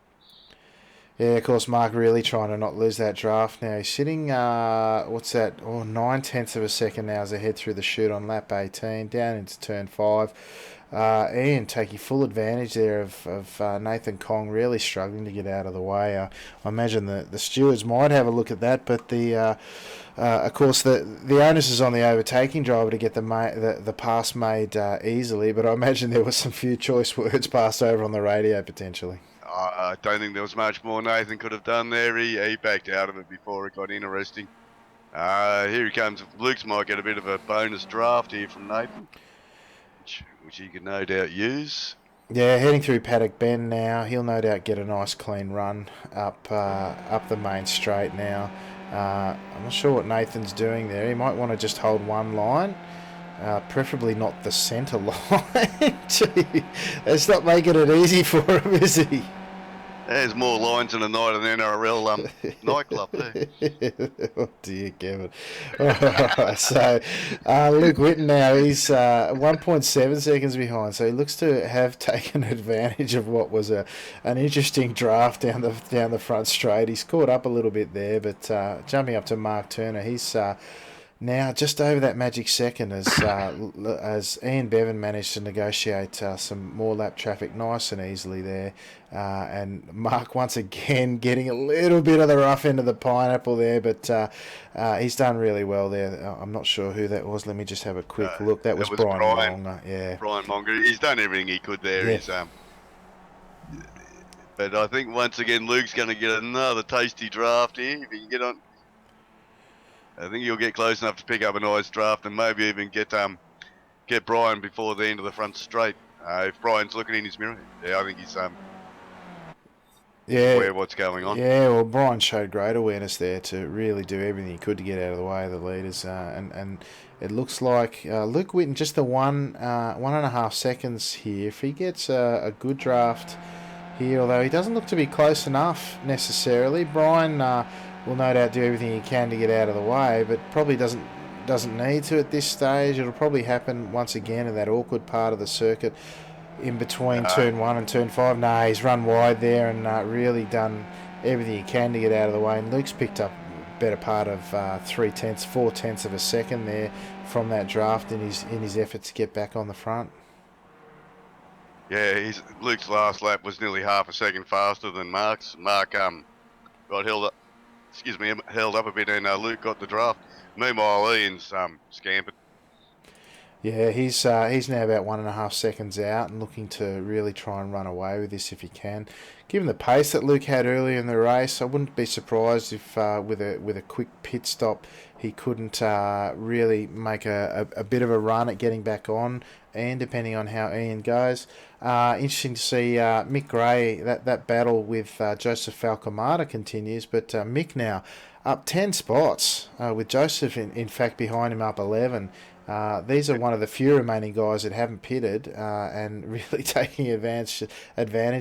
Yeah, of course, Mark really trying to not lose that draft now. He's sitting, what's that? 9/10 of a second now as they head through the chute on lap 18, down into turn 5. Ian taking full advantage there of Nathan Kong really struggling to get out of the way. I imagine the stewards might have a look at that, but of course, the onus is on the overtaking driver to get the pass made easily, but I imagine there was some few choice words passed over on the radio potentially. I don't think there was much more Nathan could have done there. He backed out of it before it got interesting. Here he comes. Luke's might get a bit of a bonus draft here from Nathan, which he can no doubt use. Yeah, heading through Paddock Bend now. He'll no doubt get a nice clean run up the main straight now. I'm not sure what Nathan's doing there. He might want to just hold one line. Preferably not the centre line. Gee, that's not making it easy for him, is he? There's more lines in a night in the NRL nightclub there. Oh dear, Kevin. Alright, so Luke Whitten now, he's 1.7 seconds behind, so he looks to have taken advantage of what was an interesting draft down the front straight. He's caught up a little bit there, but jumping up to Mark Turner, he's now just over that magic second as Ian Bevan managed to negotiate some more lap traffic nice and easily there. And Mark once again getting a little bit of the rough end of the pineapple there, but he's done really well there. I'm not sure who that was. Let me just have a quick look. That was Brian Monger. Yeah, Brian Monger. He's done everything he could there. Yeah. But I think once again Luke's going to get another tasty draft here. If he can get on, I think he'll get close enough to pick up a nice draft and maybe even get Brian before the end of the front straight. If Brian's looking in his mirror, yeah, I think he's aware of what's going on. Yeah, well, Brian showed great awareness there to really do everything he could to get out of the way of the leaders, and it looks like Luke Whitten just the 1.5 seconds here. If he gets a good draft here, although he doesn't look to be close enough necessarily, Brian will no doubt do everything he can to get out of the way, but probably doesn't need to at this stage. It'll probably happen once again in that awkward part of the circuit in between turn 1 and turn 5. No, he's run wide there and really done everything he can to get out of the way, and Luke's picked up a better part of 4/10 of a second there from that draft in his effort to get back on the front. Yeah, Luke's last lap was nearly half a second faster than Mark's. Mark got held up a bit, and Luke got the draft. Meanwhile, Ian's scampered. Yeah, he's now about 1.5 seconds out and looking to really try and run away with this if he can. Given the pace that Luke had earlier in the race, I wouldn't be surprised if with a quick pit stop he couldn't really make a bit of a run at getting back on, and depending on how Ian goes. Interesting to see Mick Gray, that battle with Joseph Falcomata continues, but Mick now up 10 spots with Joseph in fact behind him up 11. These are one of the few remaining guys that haven't pitted and really taking advantage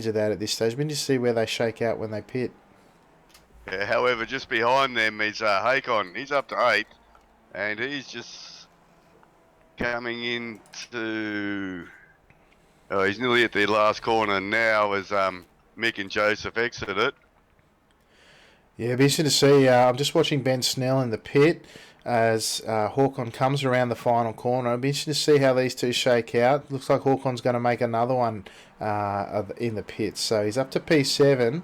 of that at this stage. We need to see where they shake out when they pit. Yeah, however, just behind them is Hakon. He's up to 8th, and he's just coming into... Oh, he's nearly at the last corner now as Mick and Joseph exit it. Yeah, it'll be interesting to see. I'm just watching Ben Snell in the pit as Hawkon comes around the final corner. It'll be interesting to see how these two shake out. Looks like Hawkon's going to make another one in the pits. So he's up to P7.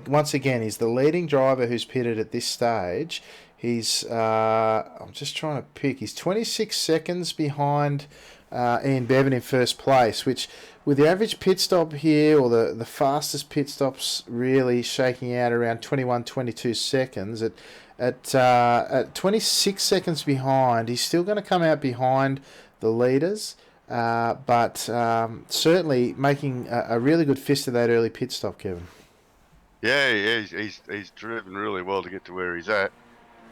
Once again, he's the leading driver who's pitted at this stage. He's, I'm just trying to pick, he's 26 seconds behind Ian Bevan in first place, which with the average pit stop here, or the fastest pit stops really shaking out around 22 seconds, at 26 seconds behind, he's still going to come out behind the leaders. But certainly making a really good fist of that early pit stop, Kevin. Yeah, he's driven really well to get to where he's at.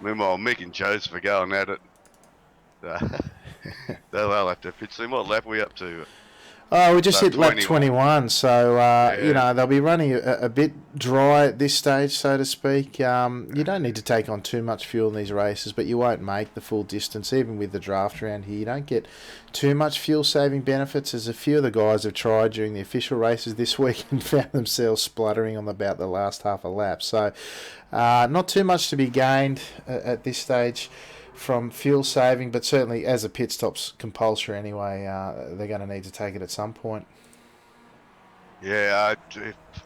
Meanwhile, Mick and Joseph are going at it. Uh, they'll have to pitch them. What lap are we up to? Oh, we just Lap hit lap 21. 21, so Yeah. they'll be running a bit dry at this stage, so to speak. You don't need to take on too much fuel in these races, but you won't make the full distance, even with the draft around here. You don't get too much fuel saving benefits, as a few of the guys have tried during the official races this week and found themselves spluttering on about the last half a lap. So, not too much to be gained at this stage from fuel saving, but certainly as a pit stop's compulsory anyway, they're going to need to take it at some point. Yeah,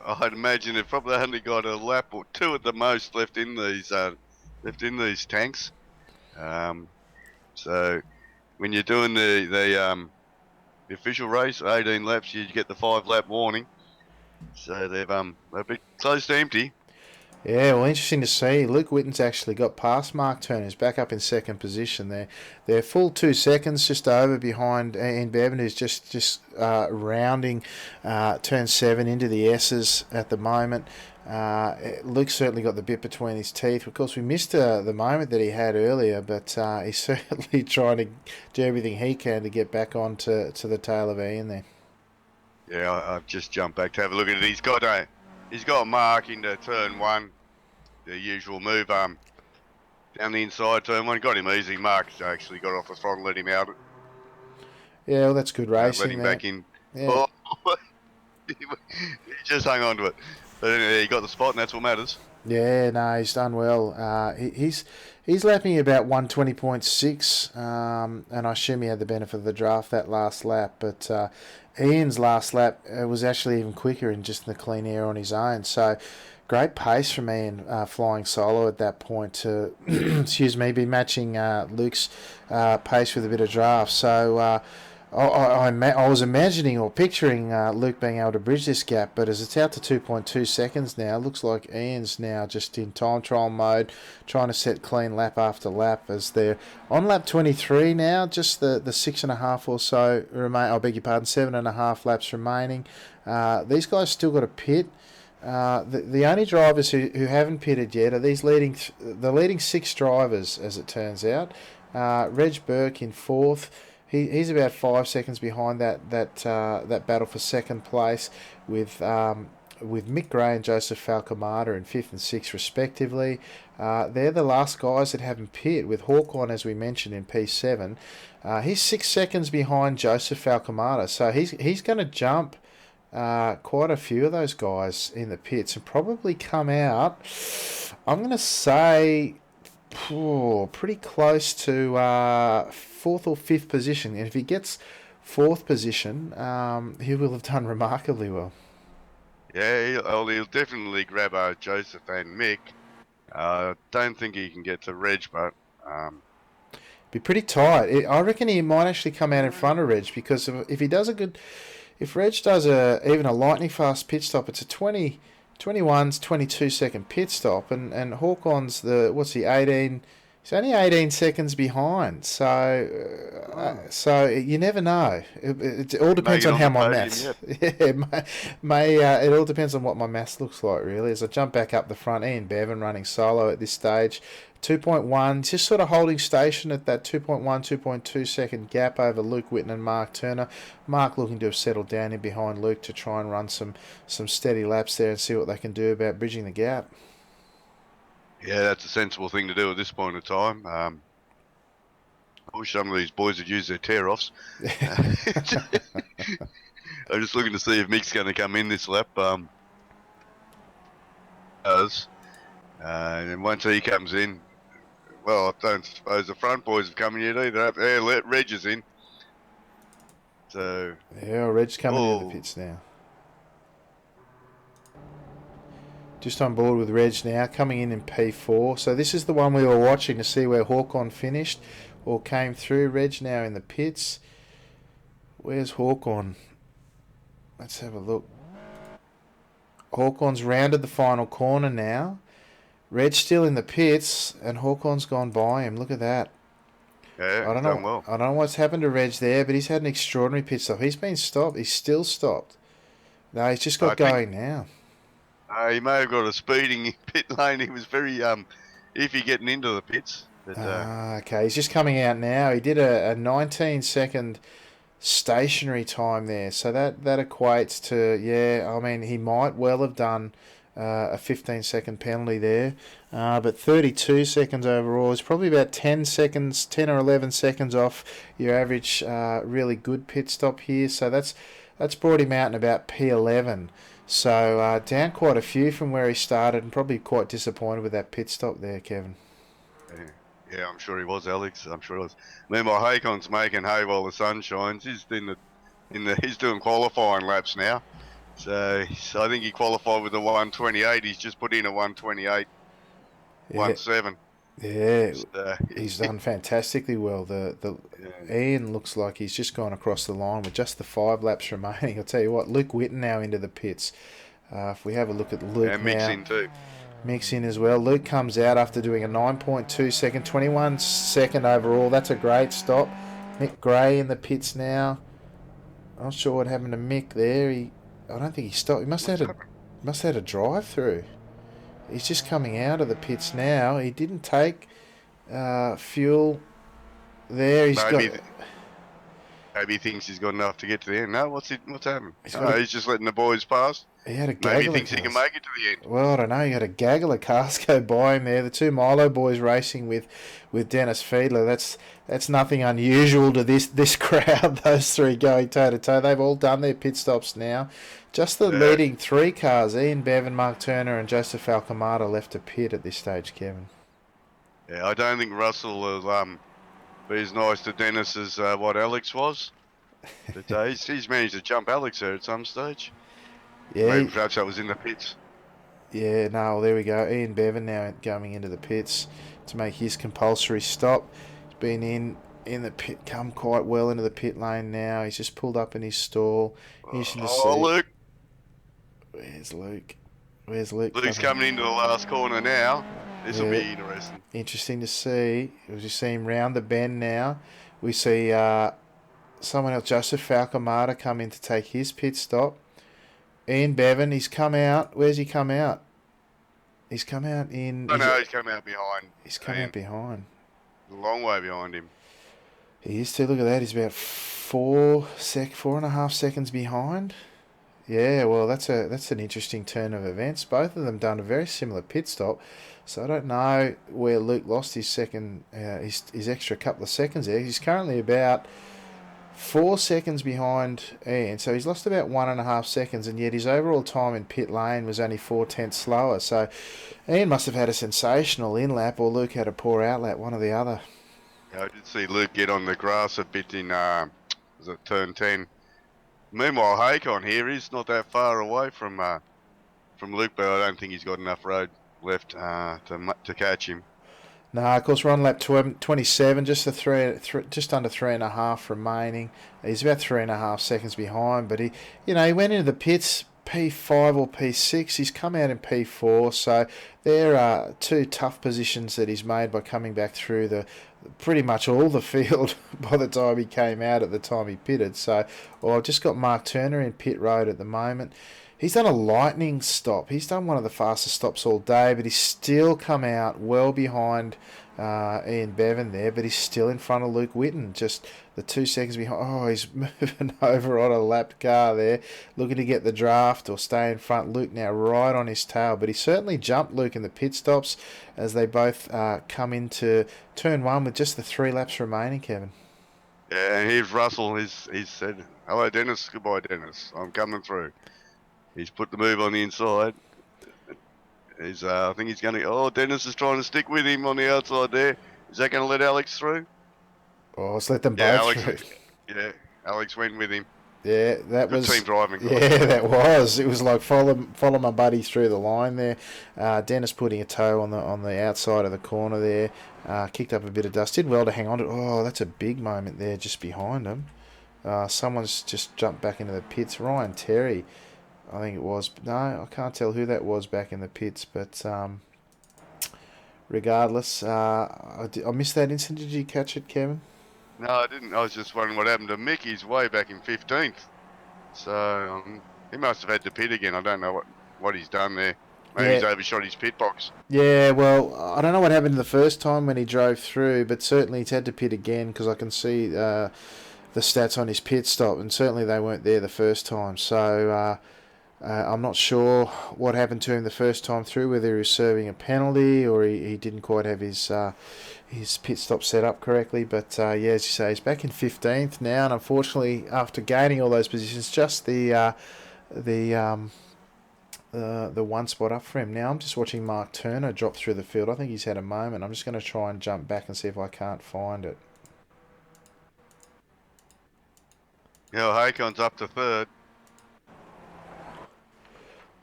I'd imagine they've probably only got a lap or two at the most left in these tanks. So when you're doing the official race, 18 laps, you get the 5 lap warning. So they've a bit close to empty. Yeah, well, interesting to see. Luke Witten's actually got past Mark Turner. He's back up in second position there. They're full 2 seconds just over behind Ian Bevan, who's just rounding turn 7 into the S's at the moment. Luke's certainly got the bit between his teeth. Of course, we missed the moment that he had earlier, but he's certainly trying to do everything he can to get back on to the tail of Ian there. Yeah, I've just jumped back to have a look at it. He's got Mark into turn 1, the usual move down the inside turn 1. Got him easy. Mark's actually got off the throttle, let him out. Yeah, well, that's good racing. Let him there. back in. Yeah. Oh, he just hung on to it. But anyway, he got the spot, and that's what matters. Yeah, no, he's done well. He's lapping about 120.6, and I assume he had the benefit of the draft that last lap. But Ian's last lap was actually even quicker and just in the clean air on his own. So great pace from Ian flying solo at that point to, excuse me, be matching Luke's pace with a bit of draft. So I was imagining or picturing Luke being able to bridge this gap, but as it's out to 2.2 seconds now, it looks like Ian's now just in time trial mode, trying to set clean lap after lap as they're on lap 23 now, just the 6.5 or so remain. I beg your pardon, 7.5 laps remaining. These guys still got a pit. The only drivers who haven't pitted yet are these the leading 6 drivers, as it turns out. Reg Burke in 4th. He's about 5 seconds behind that battle for second place with Mick Gray and Joseph Falcomata in 5th and 6th respectively. They're the last guys that haven't pit, with Hawkon, as we mentioned, in P7. He's 6 seconds behind Joseph Falcomata, so he's going to jump quite a few of those guys in the pits and probably come out, I'm going to say, pretty close to 4th or 5th position. And if he gets 4th position, he will have done remarkably well. Yeah, he'll definitely grab Joseph and Mick. Don't think he can get to Reg, but be pretty tight. I reckon he might actually come out in front of Reg, because if he does if Reg does even a lightning fast pit stop, it's a 21's 22 second pit stop, and Hawkon's 18. He's only 18 seconds behind, so you never know. It all depends on how my maths. It all depends on what my maths looks like, really. As I jump back up the front, Ian Bevan running solo at this stage, 2.1, just sort of holding station at that 2.1, 2.2 second gap over Luke Witten and Mark Turner. Mark looking to have settled down in behind Luke to try and run some steady laps there and see what they can do about bridging the gap. Yeah, that's a sensible thing to do at this point in time. I wish some of these boys would use their tear-offs. I'm just looking to see if Mick's going to come in this lap. And once he comes in, well, I don't suppose the front boys have come in yet either. Let Reg is in. So yeah, Reg's coming into the pits now. Just on board with Reg now, coming in P4. So this is the one we were watching to see where Hawkon finished or came through. Reg now in the pits. Where's Hawkon? Let's have a look. Hawkon's rounded the final corner now. Reg still in the pits, and Hawkon's gone by him. Look at that. Yeah, I he's don't done know. well. I don't know what's happened to Reg there, but he's had an extraordinary pit stop. He's been stopped. He's still stopped. No, he's just I got think going now. he may have got a speeding pit lane. He was very iffy getting into the pits. But Okay. He's just coming out now. He did a 19-second stationary time there, so that equates to, yeah. I mean, he might well have done a 15-second penalty there, but 32 seconds overall is probably about 10 seconds, 10 or 11 seconds off your average really good pit stop here. So that's brought him out in about P11. So down quite a few from where he started, and probably quite disappointed with that pit stop there, Kevin. yeah, yeah, I'm sure he was, Alex. I'm sure he was. Meanwhile, Hakon's making hay while the sun shines. He's doing qualifying laps now. So I think he qualified with a 128. He's just put in a 128, Yeah, 17. yeah, So, he's done fantastically well. The yeah, Ian looks like he's just gone across the line with just the 5 laps remaining. I'll tell you what, Luke Witten now into the pits. If we have a look at Luke and mix now, in too. mix in as well. Luke comes out after doing a 9.2 second, 21 second overall. That's a great stop. Mick Gray in the pits now. I'm not sure what happened to Mick there. I don't think he stopped. He What's happened? must have had a drive through. He's just coming out of the pits now. He didn't take fuel there. Maybe maybe he thinks he's got enough to get to the end. No, what's happened? He's got No, a he's just letting the boys pass. he had a Maybe he gaggle of thinks he can cars. make it to the end. Well, I don't know. He had a gaggle of cars go by him there. The two Milo boys racing with Dennis Fiedler. That's nothing unusual to this crowd. Those three going toe to toe. They've all done their pit stops now. Just the Yeah, leading 3 cars, Ian Bevan, Mark Turner, and Joseph Alcamada, left to pit at this stage, Kevin. yeah. I don't think Russell will be as nice to Dennis as what Alex was. But he's managed to jump Alex there at some stage. Yeah, Maybe perhaps that was in the pits. yeah, no, well, there we go. Ian Bevan now going into the pits to make his compulsory stop. He's been in the pit, come quite well into the pit lane now. He's just pulled up in his stall. Interesting to Oh, see. look. Where's Luke? Where's Luke Luke's coming? coming into the last corner now. This will Yeah, be interesting. interesting to see. We see him round the bend now. We see someone else, Joseph Falcamata, come in to take his pit stop. Ian Bevan, he's come out. Where's he come out? He's come out in. Oh no, he's coming out behind. He's come out Ian. behind. A long way behind him. He is too. Look at that. He's about 4.5 seconds behind. Yeah, well, that's an interesting turn of events. Both of them done a very similar pit stop, so I don't know where Luke lost his second, his extra couple of seconds there. He's currently about 4 seconds behind Ian, so he's lost about 1.5 seconds, and yet his overall time in pit lane was only 4 tenths slower. So Ian must have had a sensational in lap, or Luke had a poor out lap, one or the other. Yeah, I did see Luke get on the grass a bit in was it turn 10. Meanwhile, Hakon here is not that far away from Luke, but I don't think he's got enough road left to catch him. No, of course we're on lap 27, just just under 3.5 remaining. He's about 3.5 seconds behind, but he went into the pits P5 or P6. He's come out in P4, so there are 2 tough positions that he's made by coming back through the pretty much all the field by the time he came out at the time he pitted. So, I've just got Mark Turner in pit road at the moment. He's done a lightning stop. He's done one of the fastest stops all day, but he's still come out well behind Ian Bevan there, but he's still in front of Luke Witten, just the 2 seconds behind. Oh, he's moving over on a lapped car there, looking to get the draft or stay in front. Luke now right on his tail, but he certainly jumped Luke in the pit stops as they both come into turn 1 with just the 3 laps remaining, Kevin. Yeah, and here's Russell. He's said, "Hello, Dennis. Goodbye, Dennis. I'm coming through." He's put the move on the inside. I think he's going to. Oh, Dennis is trying to stick with him on the outside there. Is that going to let Alex through? Oh, let's let them Yeah, both Alex. through. Yeah, Alex went with him. Yeah, that Good was team driving. Yeah, that was. It was like follow my buddy through the line there. Dennis putting a toe on the outside of the corner there. Kicked up a bit of dust. Did well to hang on to. Oh, that's a big moment there just behind him. Someone's just jumped back into the pits. Ryan Terry, I think it was. No, I can't tell who that was back in the pits, but regardless. I missed that incident. Did you catch it, Kevin? No, I didn't. I was just wondering what happened to Mick. He's way back in 15th. So he must have had to pit again. I don't know what he's done there. Maybe Yeah, he's overshot his pit box. yeah. Well, I don't know what happened the first time when he drove through, but certainly he's had to pit again because I can see the stats on his pit stop, and certainly they weren't there the first time. So I'm not sure what happened to him the first time through, whether he was serving a penalty or he didn't quite have his pit stop set up correctly. But yeah, as you say, he's back in 15th now, and unfortunately, after gaining all those positions, just the the one spot up for him. Now I'm just watching Mark Turner drop through the field. I think he's had a moment. I'm just going to try and jump back and see if I can't find it. Yeah, Hakon's up to third.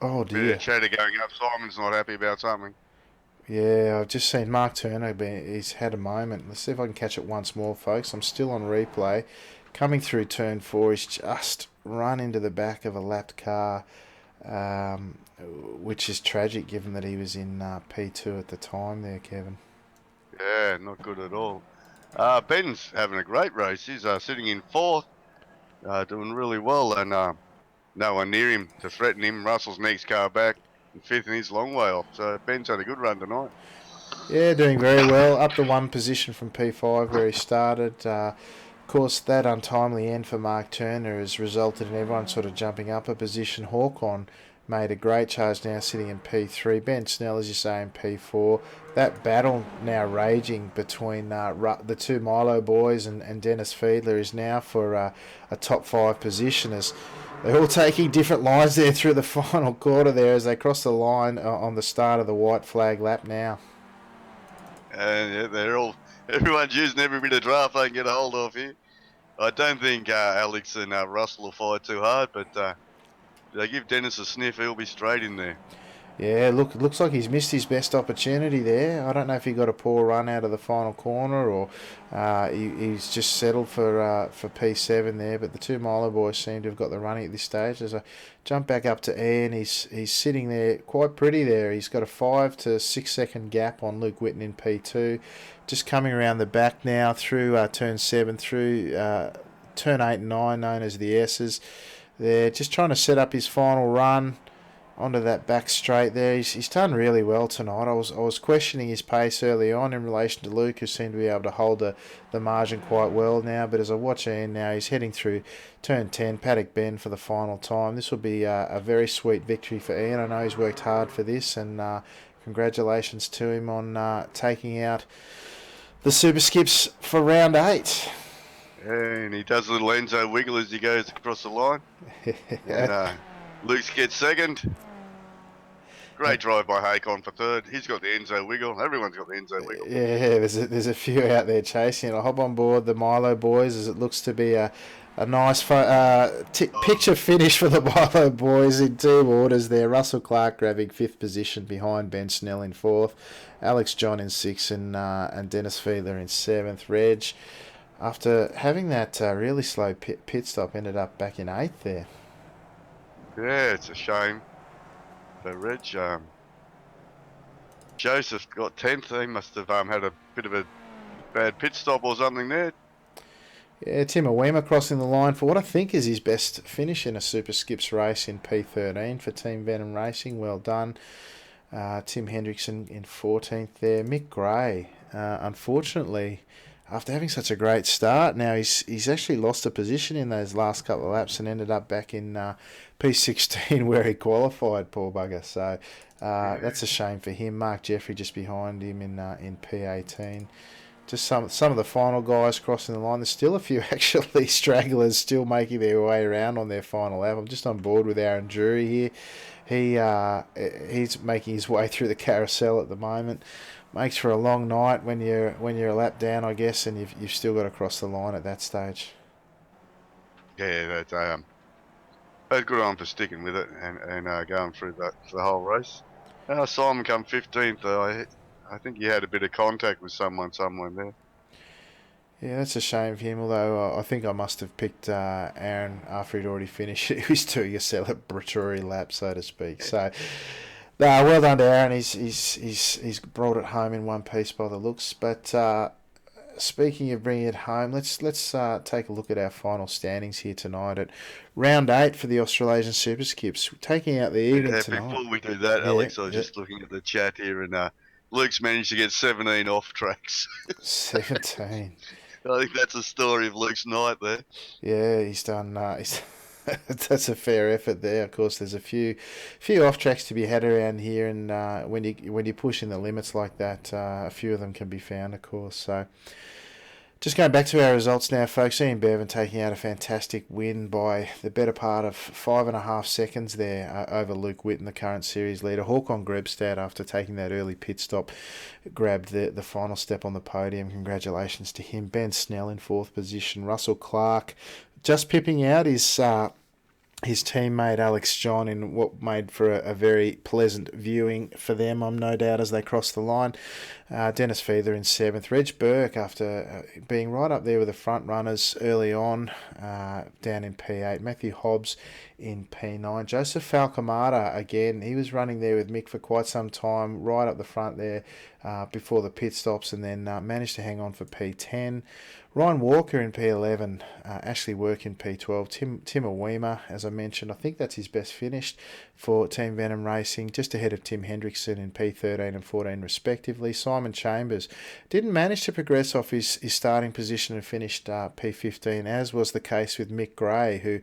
Oh Bit dear. of chatter going up. Simon's not happy about something. Yeah, I've just seen Mark Turner. He's had a moment. Let's see if I can catch it once more, folks. I'm still on replay. Coming through turn 4, he's just run into the back of a lapped car, um, which is tragic given that he was in P2 at the time there, Kevin. Yeah, not good at all. Ben's having a great race. He's sitting in 4th, doing really well, and no one near him to threaten him. Russell's next car back in 5th, and he's a long way off. So Ben's had a good run tonight. Yeah, doing very well. Up the one position from P5 where he started. Of course, that untimely end for Mark Turner has resulted in everyone sort of jumping up a position. Hawkon made a great charge now, sitting in P3. Ben Snell, as you say, in P4. That battle now raging between the two Milo boys and Dennis Fiedler is now for a top 5 position as they're all taking different lines there through the final quarter there as they cross the line on the start of the white flag lap now. And yeah, everyone's using every bit of draft they can get a hold of here. I don't think Alex and Russell will fight too hard, but if they give Dennis a sniff, he'll be straight in there. Yeah, looks like he's missed his best opportunity there. I don't know if he got a poor run out of the final corner or he's just settled for P7 there. But the two Milo boys seem to have got the running at this stage. As I jump back up to Ian, he's sitting there quite pretty there. He's got a 5 to 6 second gap on Luke Whitten in P2. Just coming around the back now through turn 7, through turn 8 and 9, known as the S's. They're just trying to set up his final run onto that back straight there. He's done really well tonight. I was questioning his pace early on in relation to Luke, who seemed to be able to hold the margin quite well now. But as I watch Ian now, he's heading through turn 10, Paddock Bend for the final time. This will be a very sweet victory for Ian. I know he's worked hard for this, and congratulations to him on taking out the Super Skips for round 8. And he does a little Enzo wiggle as he goes across the line. And Luke gets second. Great drive by Hakon for third. He's got the Enzo wiggle. Everyone's got the Enzo wiggle. Yeah, there's a few out there chasing it. I'll hop on board the Milo boys as it looks to be a nice picture finish for the Milo boys in 2 orders there. Russell Clark grabbing 5th position behind Ben Snell in 4th. Alex John in 6th and Dennis Fiedler in 7th. Reg, after having that really slow pit stop, ended up back in 8th there. Yeah, it's a shame. So Reg, Joseph got 10th. He must have had a bit of a bad pit stop or something there. Yeah, Tim Awema crossing the line for what I think is his best finish in a Super Skips race in P13 for Team Venom Racing. Well done. Tim Hendrickson in 14th there. Mick Gray, unfortunately, after having such a great start, now he's actually lost a position in those last couple of laps and ended up back in P16 where he qualified, poor bugger. So that's a shame for him. Mark Jeffrey just behind him in P18. Just some of the final guys crossing the line. There's still a few actually stragglers still making their way around on their final lap. I'm just on board with Aaron Drury here. He's making his way through the carousel at the moment. Makes for a long night when you're a lap down, I guess, and you've still got to cross the line at that stage. Yeah, that's good on for sticking with it and going through the whole race. Simon come 15th. I think he had a bit of contact with someone there. Yeah, that's a shame for him, although I think I must have picked Aaron after he'd already finished. He was doing a celebratory lap, so to speak. So Well done to Aaron. He's brought it home in one piece by the looks. But speaking of bringing it home, let's take a look at our final standings here tonight at round 8 for the Australasian Superskips, taking out the evening Yeah, tonight. before we do that, Yeah, Alex, I was yeah. just looking at the chat here, and Luke's managed to get 17 off tracks. 17. I think that's a story of Luke's night there. Yeah, he's done. That's a fair effort there. Of course, there's a few off tracks to be had around here, and when you push in the limits like that, a few of them can be found. Of course, so. Just going back to our results now, folks. Ian Bevan taking out a fantastic win by the better part of 5.5 seconds there over Luke Whitten, the current series leader. Håkon Grebstad, after taking that early pit stop, grabbed the final step on the podium. Congratulations to him. Ben Snell in 4th position. Russell Clark just pipping out his teammate Alex John in what made for a very pleasant viewing for them, I'm no doubt, as they crossed the line. Dennis Feather in 7th. Reg Burke, after being right up there with the front runners early on, down in P8. Matthew Hobbs in P9. Joseph Falcamata, again, he was running there with Mick for quite some time, right up the front there before the pit stops, and then managed to hang on for P10. Ryan Walker in P11, Ashley Work in P12, Tim Awema, as I mentioned, I think that's his best finish for Team Venom Racing, just ahead of Tim Hendrickson in P13 and 14 respectively. Simon Chambers didn't manage to progress off his starting position and finished P15, as was the case with Mick Gray, who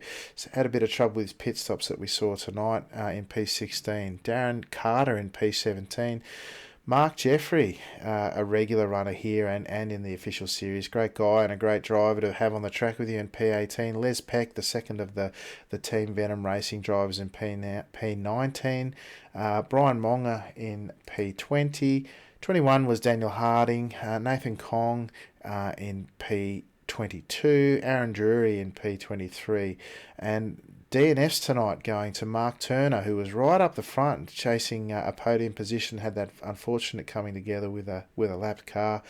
had a bit of trouble with his pit stops that we saw tonight in P16. Darren Carter in P17. Mark Jeffrey, a regular runner here and in the official series. Great guy and a great driver to have on the track with you in P18. Les Peck, the second of the Team Venom Racing drivers in P19. Brian Monger in P20. 21 was Daniel Harding. Nathan Kong in P22. Aaron Drury in P23. And DNFs tonight going to Mark Turner, who was right up the front chasing a podium position, had that unfortunate coming together with a lapped car.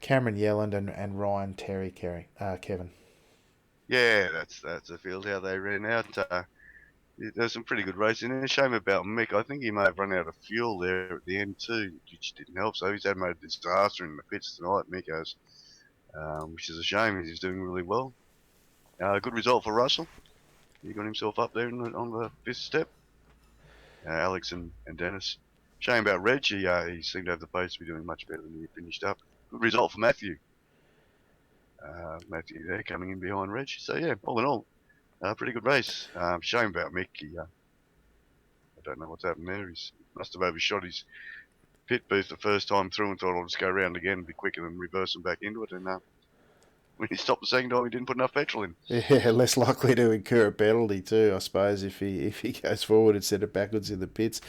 Cameron Yelland and Ryan Terry Kevin. Yeah, that's a field how they ran out. There's some pretty good racing there. Shame about Mick. I think he may have run out of fuel there at the end too, which didn't help. So he's had a disaster in the pits tonight, Mick has, which is a shame. He's doing really well. Good result for Russell. He got himself up there on the 5th step. Alex and Dennis. Shame about Reg. He seemed to have the pace to be doing much better than he finished up. Good result for Matthew. Matthew there coming in behind Reg. So yeah, all in all, pretty good race. Shame about Mick. I don't know what's happened there. He must have overshot his pit booth the first time through and thought I'll just go around again and be quicker than reversing back into it. And when he stopped the second time, he didn't put enough petrol in. Yeah, less likely to incur a penalty too, I suppose, if he goes forward instead of backwards in the pits.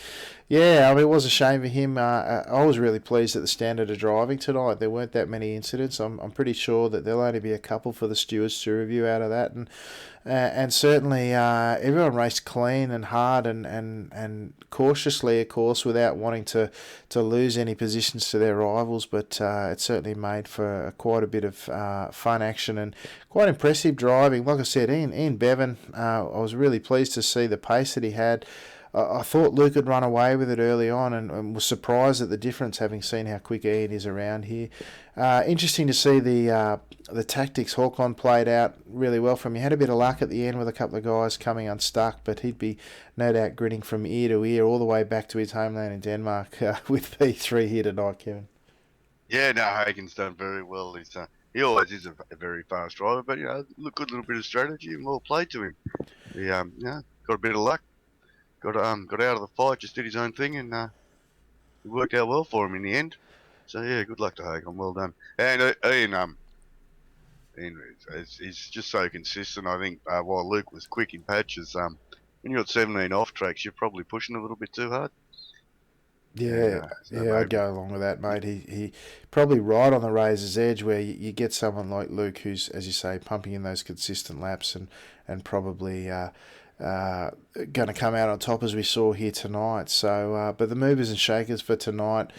Yeah, I mean, it was a shame for him. I was really pleased at the standard of driving tonight. There weren't that many incidents. I'm pretty sure that there'll only be a couple for the stewards to review out of that, and certainly everyone raced clean and hard and cautiously, of course, without wanting to lose any positions to their rivals. But it certainly made for quite a bit of fun action and quite impressive driving. Like I said, Ian Bevan, I was really pleased to see the pace that he had. I thought Luke had run away with it early on and was surprised at the difference, having seen how quick Ian is around here. Interesting to see the tactics Håkon played out really well from him. He had a bit of luck at the end with a couple of guys coming unstuck, but he'd be no doubt grinning from ear to ear all the way back to his homeland in Denmark with P3 here tonight, Kevin. Yeah, no, Hagen's done very well. He always is a very fast driver, but good little bit of strategy and well played to him. He got a bit of luck. Got out of the fight, just did his own thing, and it worked out well for him in the end. So yeah, good luck to Hagen. Well done. And Ian, he's just so consistent. I think while Luke was quick in patches, when you got 17 off tracks, you're probably pushing a little bit too hard. Yeah, I'd go along with that, mate. He probably right on the razor's edge where you get someone like Luke who's, as you say, pumping in those consistent laps and probably going to come out on top as we saw here tonight. So, but the movers and shakers for tonight,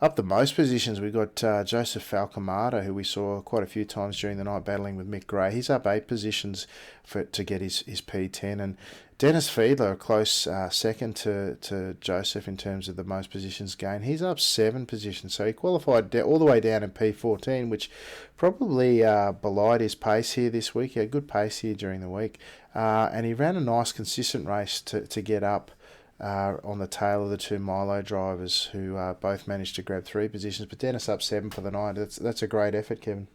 Up the most positions, we got Joseph Falcamato, who we saw quite a few times during the night battling with Mick Gray. He's up 8 positions to get his P10. And Dennis Fiedler, a close second to Joseph in terms of the most positions gained. He's up 7 positions. So he qualified all the way down in P14, which probably belied his pace here this week. He had good pace here during the week. And he ran a nice, consistent race to get up on the tail of the two Milo drivers who both managed to grab 3 positions. But Dennis up 7 for the night. That's a great effort, Kevin.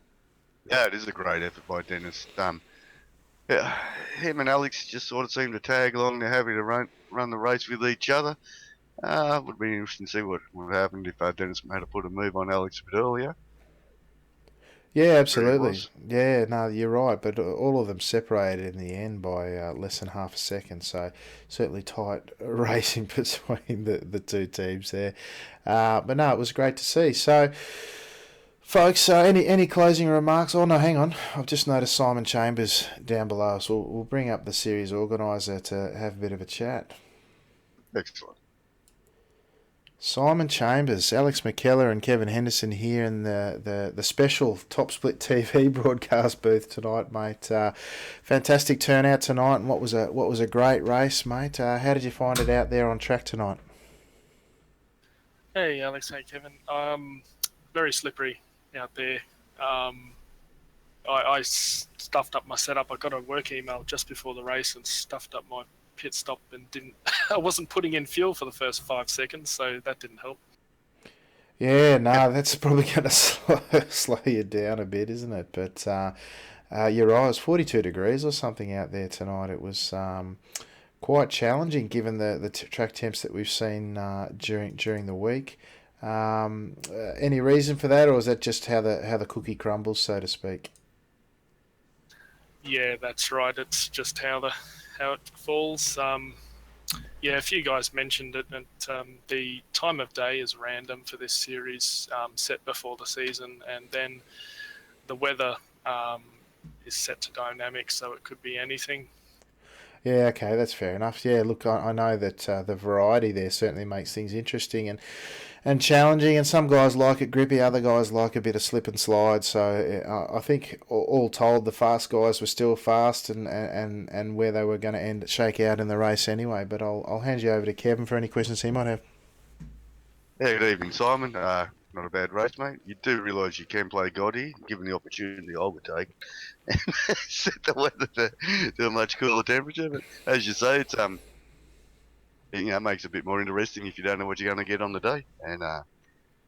Yeah, it is a great effort by Dennis. Yeah, him and Alex just sort of seem to tag along. They're happy to run the race with each other. Would be interesting to see what would happen if Dennis had to put a move on Alex a bit earlier. Yeah, absolutely. Yeah, no, you're right. But all of them separated in the end by less than half a second. So certainly tight racing between the two teams there. But no, it was great to see. So, folks, any closing remarks? Oh no, hang on. I've just noticed Simon Chambers down below us. We'll bring up the series organizer to have a bit of a chat. Excellent. Simon Chambers, Alex McKellar, and Kevin Henderson here in the special Top Split TV broadcast booth tonight, mate. Fantastic turnout tonight, and what was a great race, mate. How did you find it out there on track tonight? Hey, Alex. Hey, Kevin. Very slippery out there. I stuffed up my setup. I got a work email just before the race and stuffed up my pit stop and didn't. I wasn't putting in fuel for the first 5 seconds, so that didn't help. Yeah, no, that's probably going to slow you down a bit, isn't it? But you're right. It was 42 degrees or something out there tonight. It was quite challenging given the track temps that we've seen during the week. Any reason for that, or is that just how the cookie crumbles, so to speak? Yeah, that's right. It's just how it falls. Yeah, a few guys mentioned it, and the time of day is random for this series, set before the season, and then the weather is set to dynamic, so it could be anything. Yeah, okay, that's fair enough. Yeah, look, I know that the variety there certainly makes things interesting and challenging, and some guys like it grippy, other guys like a bit of slip and slide. So I think all told, the fast guys were still fast and where they were going to shake out in the race anyway. But I'll hand you over to Kevin for any questions he might have. Yeah, good evening, Simon. Not a bad race, mate. You do realise you can play God here, given the opportunity I would take, and set the weather to a much cooler temperature. But as you say, it's it makes it a bit more interesting if you don't know what you're going to get on the day, and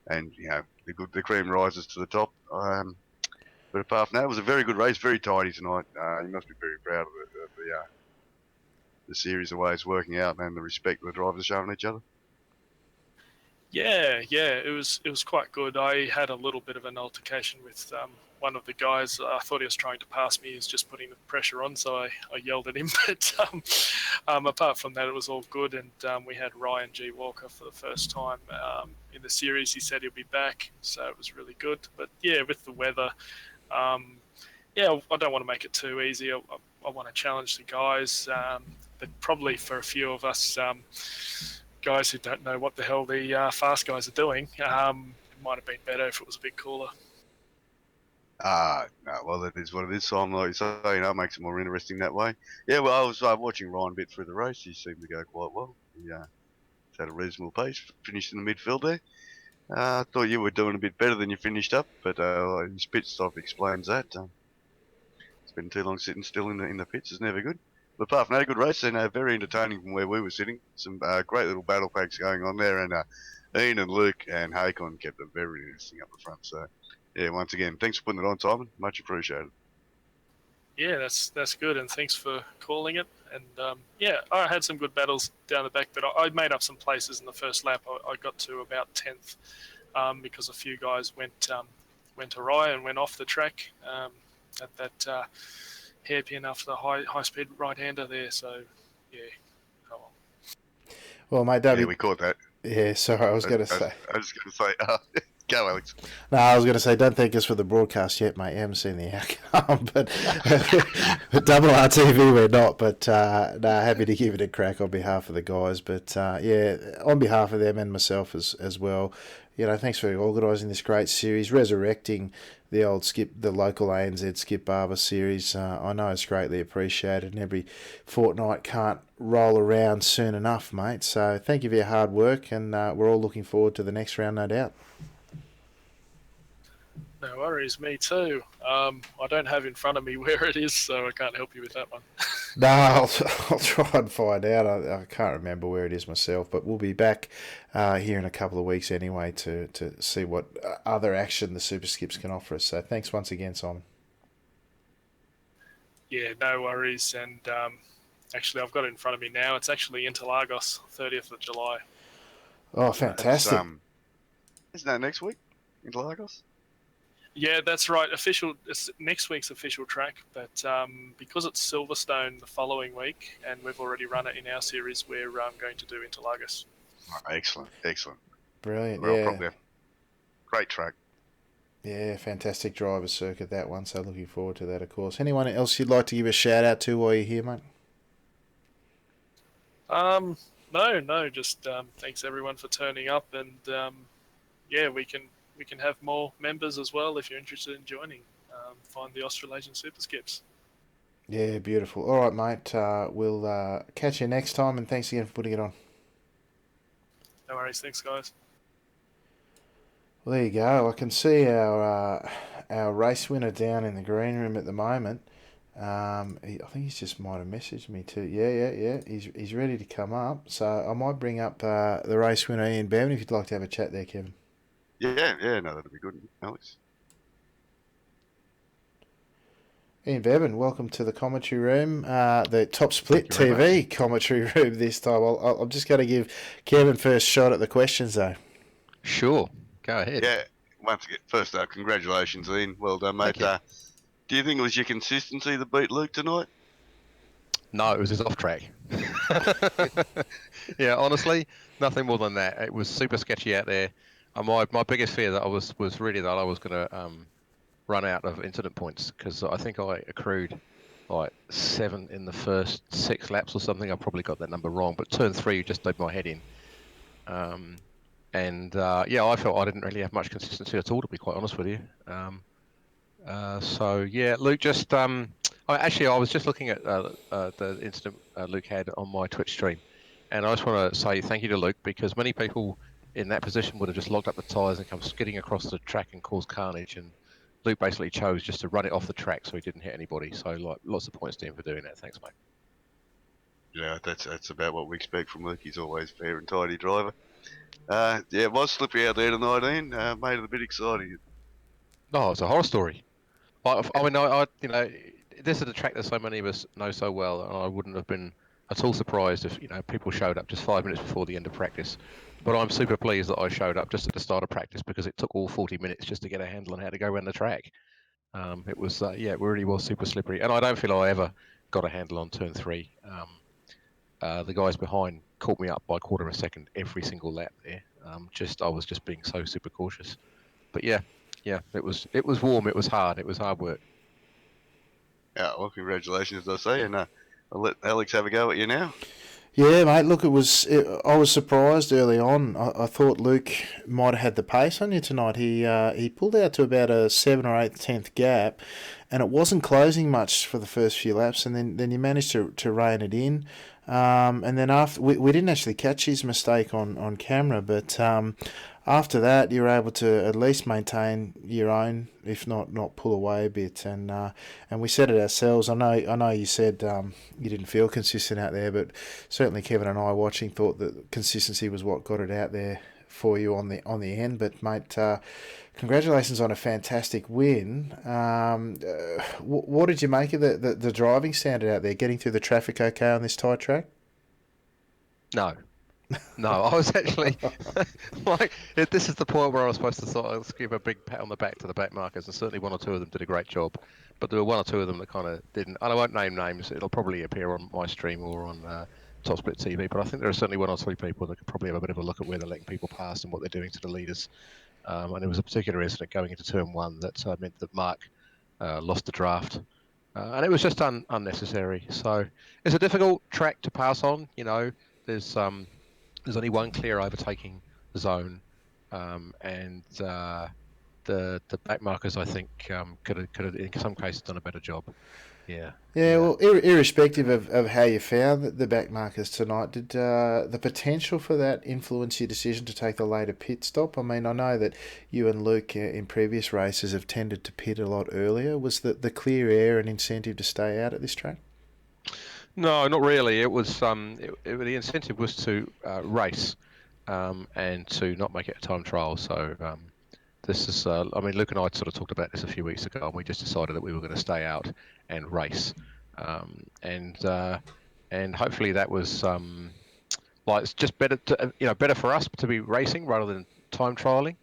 the cream rises to the top. But apart from that, it was a very good race, very tidy tonight. You must be very proud of the series, the way it's working out, and the respect the drivers are showing each other. Yeah, it was quite good. I had a little bit of an altercation with one of the guys. I thought he was trying to pass me. He was just putting the pressure on, so I yelled at him. But apart from that, it was all good. And we had Ryan G. Walker for the first time in the series. He said he'll be back, so it was really good. But yeah, with the weather, I don't want to make it too easy. I want to challenge the guys. But probably for a few of us guys who don't know what the hell the fast guys are doing, it might have been better if it was a bit cooler. No, well, that is what it is. So I'm like, it makes it more interesting that way. Yeah, well, I was watching Ryan a bit through the race. He seemed to go quite well. He had a reasonable pace, finished in the midfield there. I thought you were doing a bit better than you finished up, but his pit stop explains that. Spending too long sitting still in the pits is never good. But apart from that, a good race and very entertaining from where we were sitting. Some great little battle packs going on there, and Ian and Luke and Hakon kept it very interesting up the front. So, yeah, once again, thanks for putting it on, Simon. Much appreciated. Yeah, that's good, and thanks for calling it. And I had some good battles down the back, but I made up some places in the first lap. I got to about 10th because a few guys went awry and went off the track at that hairpin after the high speed right hander there. So yeah. Oh well. Well, mate, yeah, we caught that. Yeah, sorry, I was going to say. I was going to say, Go, Alex. No, I was going to say, don't thank us for the broadcast yet, mate. You haven't seen the outcome, but Double RTV we're not. But no, happy to give it a crack on behalf of the guys. But yeah, on behalf of them and myself as well, thanks for organising this great series, resurrecting the old the local ANZ Skip Barber series. I know it's greatly appreciated, and every fortnight can't roll around soon enough, mate. So thank you for your hard work, and we're all looking forward to the next round, no doubt. No worries, me too. I don't have in front of me where it is, so I can't help you with that one. No, I'll try and find out. I can't remember where it is myself, but we'll be back here in a couple of weeks anyway to see what other action the Super Skips can offer us. So thanks once again, Simon. Yeah, no worries. And actually, I've got it in front of me now. It's actually Interlagos, 30th of July. Oh, fantastic. Isn't that next week? Interlagos? Yeah, that's right. It's next week's official track, but because it's Silverstone the following week, and we've already run it in our series, we're going to do Interlagos. Oh, excellent. Brilliant, Well, yeah. probably a great track. Yeah, fantastic driver circuit, that one, so looking forward to that, of course. Anyone else you'd like to give a shout-out to while you're here, mate? No, just thanks everyone for turning up, and yeah, we can have more members as well if you're interested in joining. Find the Australasian Superskips. Yeah, beautiful. All right, mate. We'll catch you next time, and thanks again for putting it on. No worries. Thanks, guys. Well, there you go. I can see our race winner down in the green room at the moment. I think he's just might have messaged me too. Yeah. He's ready to come up. So I might bring up the race winner, Ian Bevan, if you'd like to have a chat there, Kevin. Yeah, no, that'll be good, Alex. Ian Bevan, welcome to the commentary room, the Top Split TV commentary room this time. I'm just going to give Kevin first shot at the questions, though. Sure, go ahead. Yeah, once again, first up, congratulations, Ian. Well done, mate. Do you think it was your consistency that beat Luke tonight? No, it was his off track. Yeah, honestly, nothing more than that. It was super sketchy out there. My biggest fear that I was really that I was going to run out of incident points, because I think I accrued like 7 in the first 6 laps or something. I probably got that number wrong, but turn 3 just did my head in. Yeah, I felt I didn't really have much consistency at all, to be quite honest with you. So yeah, Luke, just I was just looking at the incident Luke had on my Twitch stream, and I just want to say thank you to Luke, because many people in that position would have just locked up the tyres and come skidding across the track and caused carnage, and Luke basically chose just to run it off the track so he didn't hit anybody. So like, lots of points to him for doing that. Thanks, mate. Yeah, that's about what we expect from Luke. He's always fair and tidy driver. Yeah, it was slippery out there tonight, Ian. Made it a bit exciting. Oh, it's a horror story. I mean, this is a track that so many of us know so well, and I wouldn't have been at all surprised if people showed up just 5 minutes before the end of practice. But I'm super pleased that I showed up just at the start of practice, because it took all 40 minutes just to get a handle on how to go around the track. It was it really was super slippery, and I don't feel I ever got a handle on turn 3. The guys behind caught me up by a quarter of a second every single lap there. I was just being so super cautious. But yeah, it was warm, it was hard work. Yeah, well, congratulations, as I say, and I'll let Alex have a go at you now. Yeah, mate. Look, I was surprised early on. I thought Luke might have had the pace on you tonight. He pulled out to about a 7 or 8/10 gap, and it wasn't closing much for the first few laps. And then you managed to rein it in. And then after we didn't actually catch his mistake on camera, but after that you were able to at least maintain your own, if not pull away a bit. And we said it ourselves. I know you said you didn't feel consistent out there, but certainly Kevin and I watching thought that consistency was what got it out there for you on the end. But mate, congratulations on a fantastic win. What did you make of the driving standard out there, getting through the traffic okay on this tight track? No, I was actually this is the point where I was supposed to sort of give a big pat on the back to the back markers, and certainly 1 or 2 of them did a great job, but there were 1 or 2 of them that kind of didn't. And I won't name names, it'll probably appear on my stream or on Top Split TV, but I think there are certainly 1 or 2 people that could probably have a bit of a look at where they're letting people pass and what they're doing to the leaders. And there was a particular incident going into turn 1 that meant that Mark lost the draft. And it was just unnecessary. So it's a difficult track to pass on. There's only one clear overtaking zone, and the back markers, I think, could have in some cases done a better job. Yeah. Yeah, well, irrespective of how you found the back markers tonight, did the potential for that influence your decision to take the later pit stop? I mean, I know that you and Luke in previous races have tended to pit a lot earlier. Was the clear air an incentive to stay out at this track? No, not really. It was the incentive was to race and to not make it a time trial. So this is, I mean, Luke and I sort of talked about this a few weeks ago, and we just decided that we were going to stay out and race, and hopefully that was like it's just better to, better for us to be racing rather than time trialing,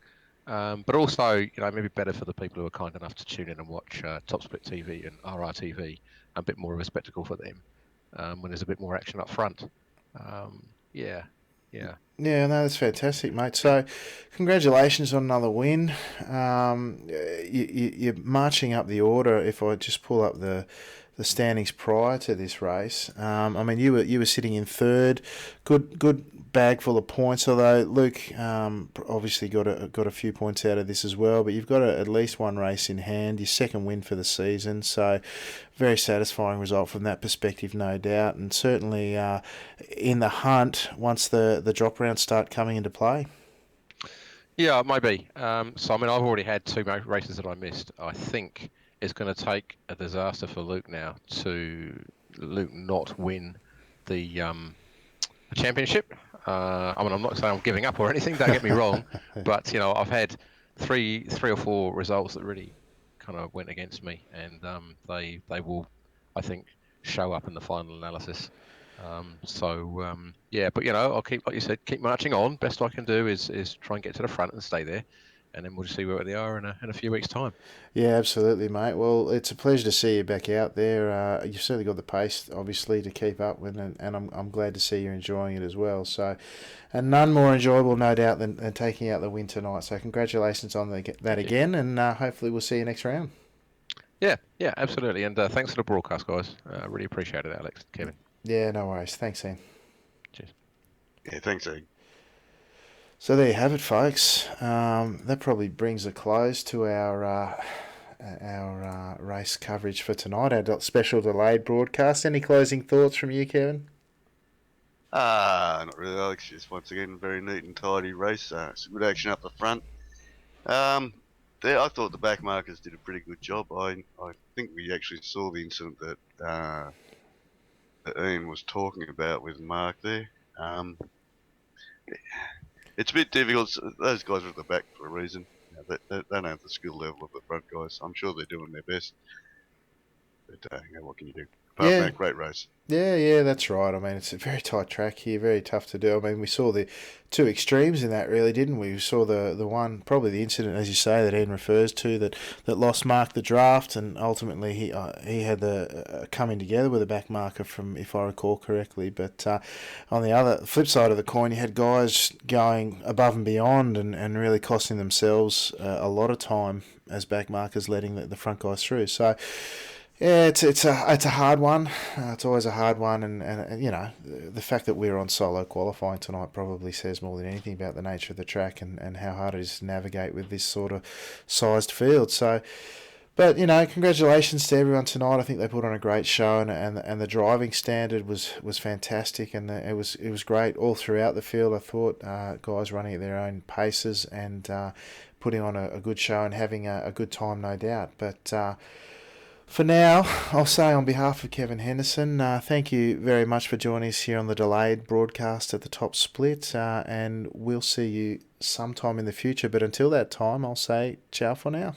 but also maybe better for the people who are kind enough to tune in and watch Top Split TV and RRTV, a bit more of a spectacle for them when there's a bit more action up front. Yeah. Yeah, no, that's fantastic, mate. So, congratulations on another win. You're marching up the order. If I just pull up the standings prior to this race, I mean, you were sitting in third, good bag full of points. Although Luke obviously got a few points out of this as well, but you've got at least one race in hand. Your second win for the season, so very satisfying result from that perspective, no doubt, and certainly in the hunt once the drop rounds start coming into play. Yeah, it might be. So I mean, I've already had 2 races that I missed. I think it's going to take a disaster for Luke now to not win the championship. I mean, I'm not saying I'm giving up or anything. Don't get me wrong, but I've had three or four results that really kind of went against me, and they will, I think, show up in the final analysis. Yeah, but I'll keep, like you said, keep marching on. Best I can do is try and get to the front and stay there, and then we'll just see where they are in a few weeks' time. Yeah, absolutely, mate. Well, it's a pleasure to see you back out there. You've certainly got the pace, obviously, to keep up with, and I'm glad to see you're enjoying it as well. So, and none more enjoyable, no doubt, than taking out the win tonight. So, congratulations on that again, and hopefully we'll see you next round. Yeah, absolutely. And thanks for the broadcast, guys. Really appreciate it, Alex, Kevin. Yeah, no worries. Thanks, Ian. Cheers. Yeah, thanks, Ian. So there you have it, folks. That probably brings a close to our race coverage for tonight, our special delayed broadcast. Any closing thoughts from you, Kevin? Not really, Alex. Just once again, very neat and tidy race. Some good action up the front. I thought the back markers did a pretty good job. I think we actually saw the incident that Ian was talking about with Mark there. It's a bit difficult. Those guys are at the back for a reason. They don't have the skill level of the front guys. I'm sure they're doing their best. But what can you do? Apart from that, great race. Yeah, that's right. I mean, it's a very tight track here, very tough to do. I mean, we saw the 2 extremes in that, really, didn't we? We saw the one, probably the incident, as you say, that Ian refers to, that lost Mark the draft, and ultimately he had the coming together with a back marker from, if I recall correctly. But on the flip side of the coin, you had guys going above and beyond and really costing themselves a lot of time as back markers, letting the front guys through. So, yeah, it's a hard one. It's always a hard one, and the fact that we're on solo qualifying tonight probably says more than anything about the nature of the track and how hard it is to navigate with this sort of sized field. So, but congratulations to everyone tonight. I think they put on a great show, and the driving standard was fantastic, and it was great all throughout the field. I thought guys running at their own paces and putting on a good show and having a good time, no doubt. But for now, I'll say on behalf of Kevin Henderson, thank you very much for joining us here on the delayed broadcast at the Top Split, and we'll see you sometime in the future. But until that time, I'll say ciao for now.